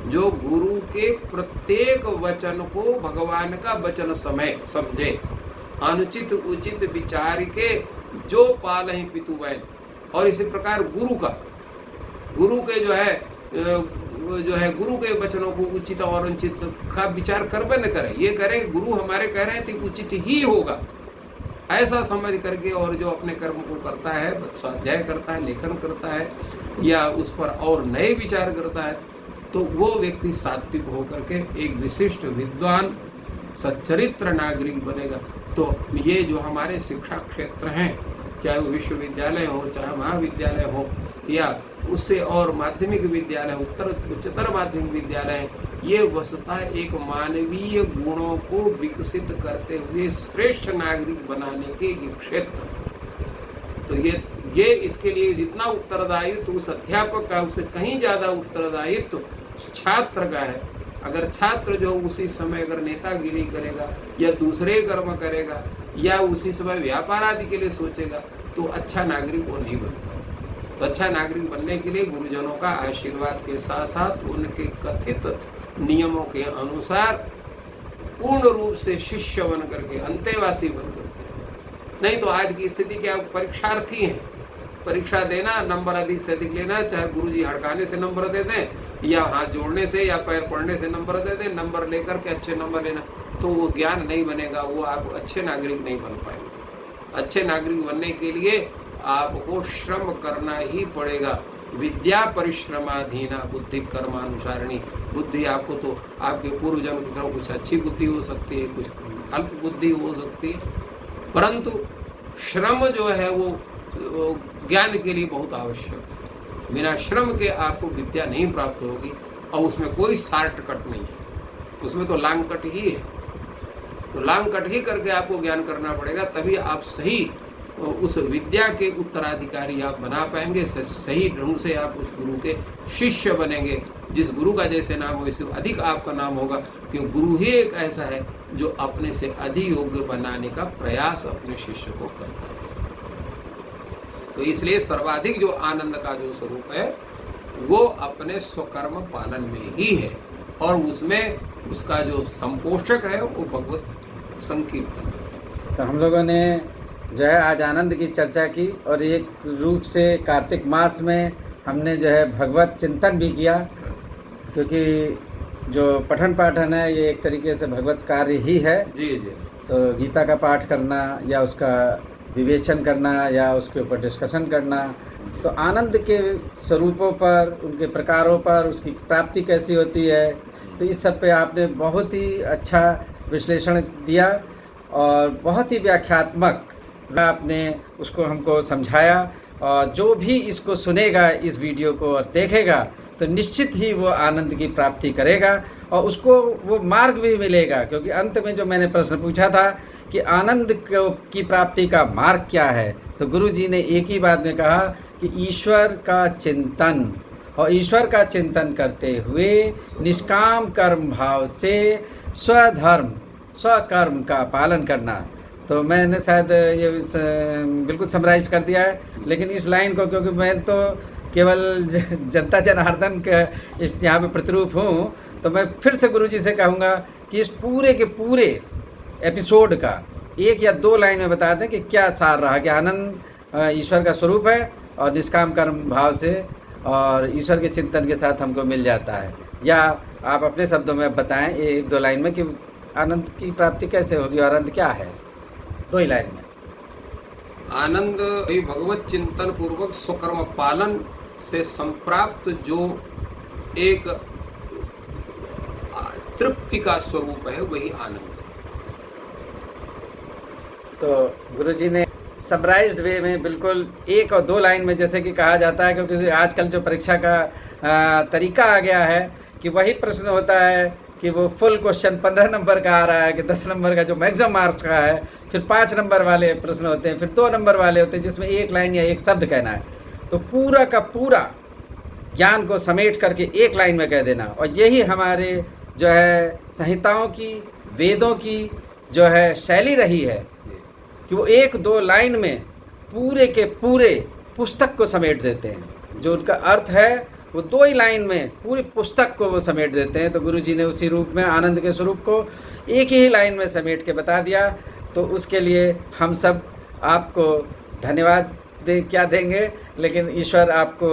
जो गुरु के प्रत्येक वचन को भगवान का वचन समझे, अनुचित उचित विचार के जो पाल ही पितु वैन। और इसी प्रकार गुरु के जो है गुरु के वचनों को उचित और अनुचित का विचार करबे न करे, ये करें गुरु हमारे कह रहे हैं तो उचित ही होगा, ऐसा समझ करके, और जो अपने कर्म को करता है, स्वाध्याय करता है, लेखन करता है, या उस पर और नए विचार करता है, तो वो व्यक्ति सात्विक होकर के एक विशिष्ट विद्वान सच्चरित्र नागरिक बनेगा। तो ये जो हमारे शिक्षा क्षेत्र हैं, चाहे वो विश्वविद्यालय हो, चाहे महाविद्यालय हो, या उससे और माध्यमिक विद्यालय, उच्चतर माध्यमिक विद्यालय, ये वस्तुतः एक मानवीय गुणों को विकसित करते हुए श्रेष्ठ नागरिक बनाने के ये क्षेत्र। तो ये इसके लिए जितना उत्तरदायित्व उस अध्यापक का, उससे कहीं ज़्यादा उत्तरदायित्व छात्र का है। अगर छात्र जो उसी समय अगर नेतागिरी करेगा या दूसरे कर्म करेगा या उसी समय व्यापार आदि के लिए सोचेगा, तो अच्छा नागरिक वो नहीं बन पाएगा। तो अच्छा नागरिक बनने के लिए गुरुजनों का आशीर्वाद के साथ साथ उनके कथित नियमों के अनुसार पूर्ण रूप से शिष्य बन करके, अंतेवासी बन करके। नहीं तो आज की स्थिति क्या, परीक्षार्थी हैं, परीक्षा देना, नंबर अधिक से अधिक लेना, चाहे गुरुजी हड़काने से नंबर दे दें या हाथ जोड़ने से या पैर पड़ने से नंबर दे दें, नंबर लेकर के अच्छे नंबर लेना, तो वो ज्ञान नहीं बनेगा, वो आप अच्छे नागरिक नहीं बन पाएंगे। अच्छे नागरिक बनने के लिए आपको श्रम करना ही पड़ेगा। विद्या परिश्रमाधीना बुद्धि कर्मानुसारिणी। बुद्धि आपको तो आपके पूर्वजन्म की तरह कुछ अच्छी बुद्धि हो सकती है, कुछ अल्प बुद्धि हो सकती है, परंतु श्रम जो है वो ज्ञान के लिए बहुत आवश्यक है। बिना श्रम के आपको विद्या नहीं प्राप्त होगी, और उसमें कोई शॉर्टकट नहीं है, उसमें तो लॉन्ग कट ही है। तो लॉन्ग कट ही करके आपको ज्ञान करना पड़ेगा, तभी आप सही उस विद्या के उत्तराधिकारी आप बना पाएंगे, सही ढंग से आप उस गुरु के शिष्य बनेंगे। जिस गुरु का जैसे नाम हो, इससे अधिक आपका नाम होगा, क्योंकि गुरु ही एक ऐसा है जो अपने से अधिक योग्य बनाने का प्रयास अपने शिष्य को करता है। तो इसलिए सर्वाधिक जो आनंद का जो स्वरूप है वो अपने स्वकर्म पालन में ही है, और उसमें उसका जो संपोषक है वो भगवत संकीर्तन। तो हम लोगों ने जो है आज आनंद की चर्चा की, और एक रूप से कार्तिक मास में हमने जो है भगवत चिंतन भी किया, क्योंकि जो पठन पाठन है ये एक तरीके से भगवत कार्य ही है। जी जी। तो गीता का पाठ करना या उसका विवेचन करना या उसके ऊपर डिस्कशन करना। तो आनंद के स्वरूपों पर, उनके प्रकारों पर, उसकी प्राप्ति कैसी होती है, तो इस सब पे आपने बहुत ही अच्छा विश्लेषण दिया और बहुत ही व्याख्यात्मक आपने उसको हमको समझाया। और जो भी इसको सुनेगा इस वीडियो को और देखेगा तो निश्चित ही वो आनंद की प्राप्ति करेगा और उसको वो मार्ग भी मिलेगा। क्योंकि अंत में जो मैंने प्रश्न पूछा था कि आनंद की प्राप्ति का मार्ग क्या है, तो गुरु जी ने एक ही बात में कहा कि ईश्वर का चिंतन, और ईश्वर का चिंतन करते हुए निष्काम कर्म भाव से स्वधर्म स्वकर्म का पालन करना। तो मैंने शायद ये बिल्कुल समराइज कर दिया है, लेकिन इस लाइन को, क्योंकि मैं तो केवल जनता जनार्दन का इस यहाँ पे प्रतिरूप हूँ, तो मैं फिर से गुरुजी से कहूँगा कि इस पूरे के पूरे एपिसोड का 1 या 2 लाइन में बता दें कि क्या सार रहा कि आनंद ईश्वर का स्वरूप है और निष्काम कर्म भाव से और ईश्वर के चिंतन के साथ हमको मिल जाता है। या आप अपने शब्दों में बताएं 1-2 लाइन में कि आनंद की प्राप्ति कैसे होगी और आनंद क्या है, 2 ही लाइन में। आनंद ही भगवत चिंतन पूर्वक स्वकर्म पालन से संप्राप्त जो एक तृप्ति का स्वरूप है, वही आनंद है। तो गुरुजी ने समराइज्ड वे में बिल्कुल 1 और 2 लाइन में, जैसे कि कहा जाता है, क्योंकि आजकल जो परीक्षा का तरीका आ गया है कि वही प्रश्न होता है कि वो फुल क्वेश्चन 15 नंबर का आ रहा है कि 10 नंबर का जो मैक्सिमम मार्क्स का है, फिर 5 नंबर वाले प्रश्न होते हैं, फिर 2 नंबर वाले होते हैं जिसमें 1 लाइन या 1 शब्द कहना है। तो पूरा का पूरा ज्ञान को समेट करके 1 लाइन में कह देना, और यही हमारे जो है संहिताओं की, वेदों की जो है शैली रही है कि वो 1-2 लाइन में पूरे के पूरे पुस्तक को समेट देते हैं। जो उनका अर्थ है वो 2 ही लाइन में पूरी पुस्तक को वो समेट देते हैं। तो गुरुजी ने उसी रूप में आनंद के स्वरूप को 1 ही लाइन में समेट के बता दिया। तो उसके लिए हम सब आपको धन्यवाद क्या देंगे, लेकिन ईश्वर आपको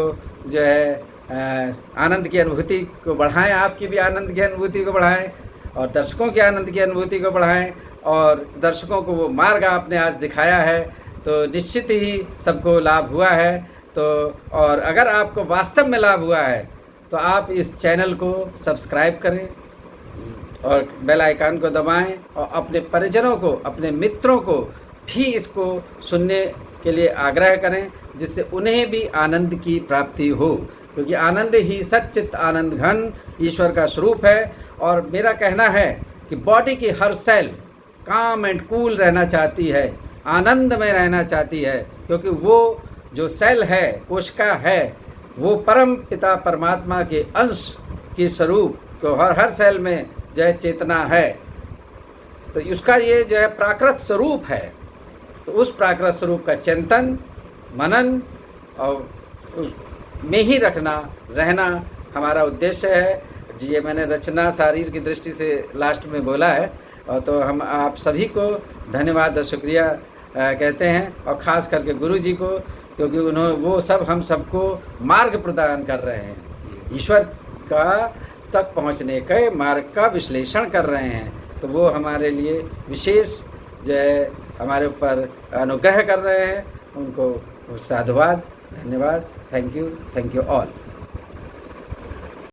जो है आनंद की अनुभूति को बढ़ाएं, आपकी भी आनंद की अनुभूति को बढ़ाएं और दर्शकों की आनंद की अनुभूति को बढ़ाएं, और दर्शकों को वो मार्ग आपने आज दिखाया है तो निश्चित ही सबको लाभ हुआ है। तो और अगर आपको वास्तव में लाभ हुआ है तो आप इस चैनल को सब्सक्राइब करें और बेल आइकन को दबाएं और अपने परिजनों को, अपने मित्रों को भी इसको सुनने के लिए आग्रह करें, जिससे उन्हें भी आनंद की प्राप्ति हो। क्योंकि आनंद ही सच्चित आनंद घन ईश्वर का स्वरूप है। और मेरा कहना है कि बॉडी की हर सेल काम एंड कूल रहना चाहती है, आनंद में रहना चाहती है, क्योंकि वो जो सेल है, कोशिका है, वो परम पिता परमात्मा के अंश की स्वरूप को हर सेल में जो है चेतना है। तो उसका ये जो है प्राकृत स्वरूप है। तो उस प्राकृत स्वरूप का चिंतन, मनन और में ही रहना हमारा उद्देश्य है। ये मैंने रचना शारीर की दृष्टि से लास्ट में बोला है। और तो हम आप सभी को धन्यवाद और शुक्रिया कहते हैं, और ख़ास करके गुरु जी को, क्योंकि वो सब हम सबको मार्ग प्रदान कर रहे हैं, ईश्वर का तक पहुंचने के मार्ग का विश्लेषण कर रहे हैं। तो वो हमारे लिए विशेष जो है हमारे ऊपर अनुग्रह कर रहे हैं। उनको साधुवाद, धन्यवाद, थैंक यू ऑल।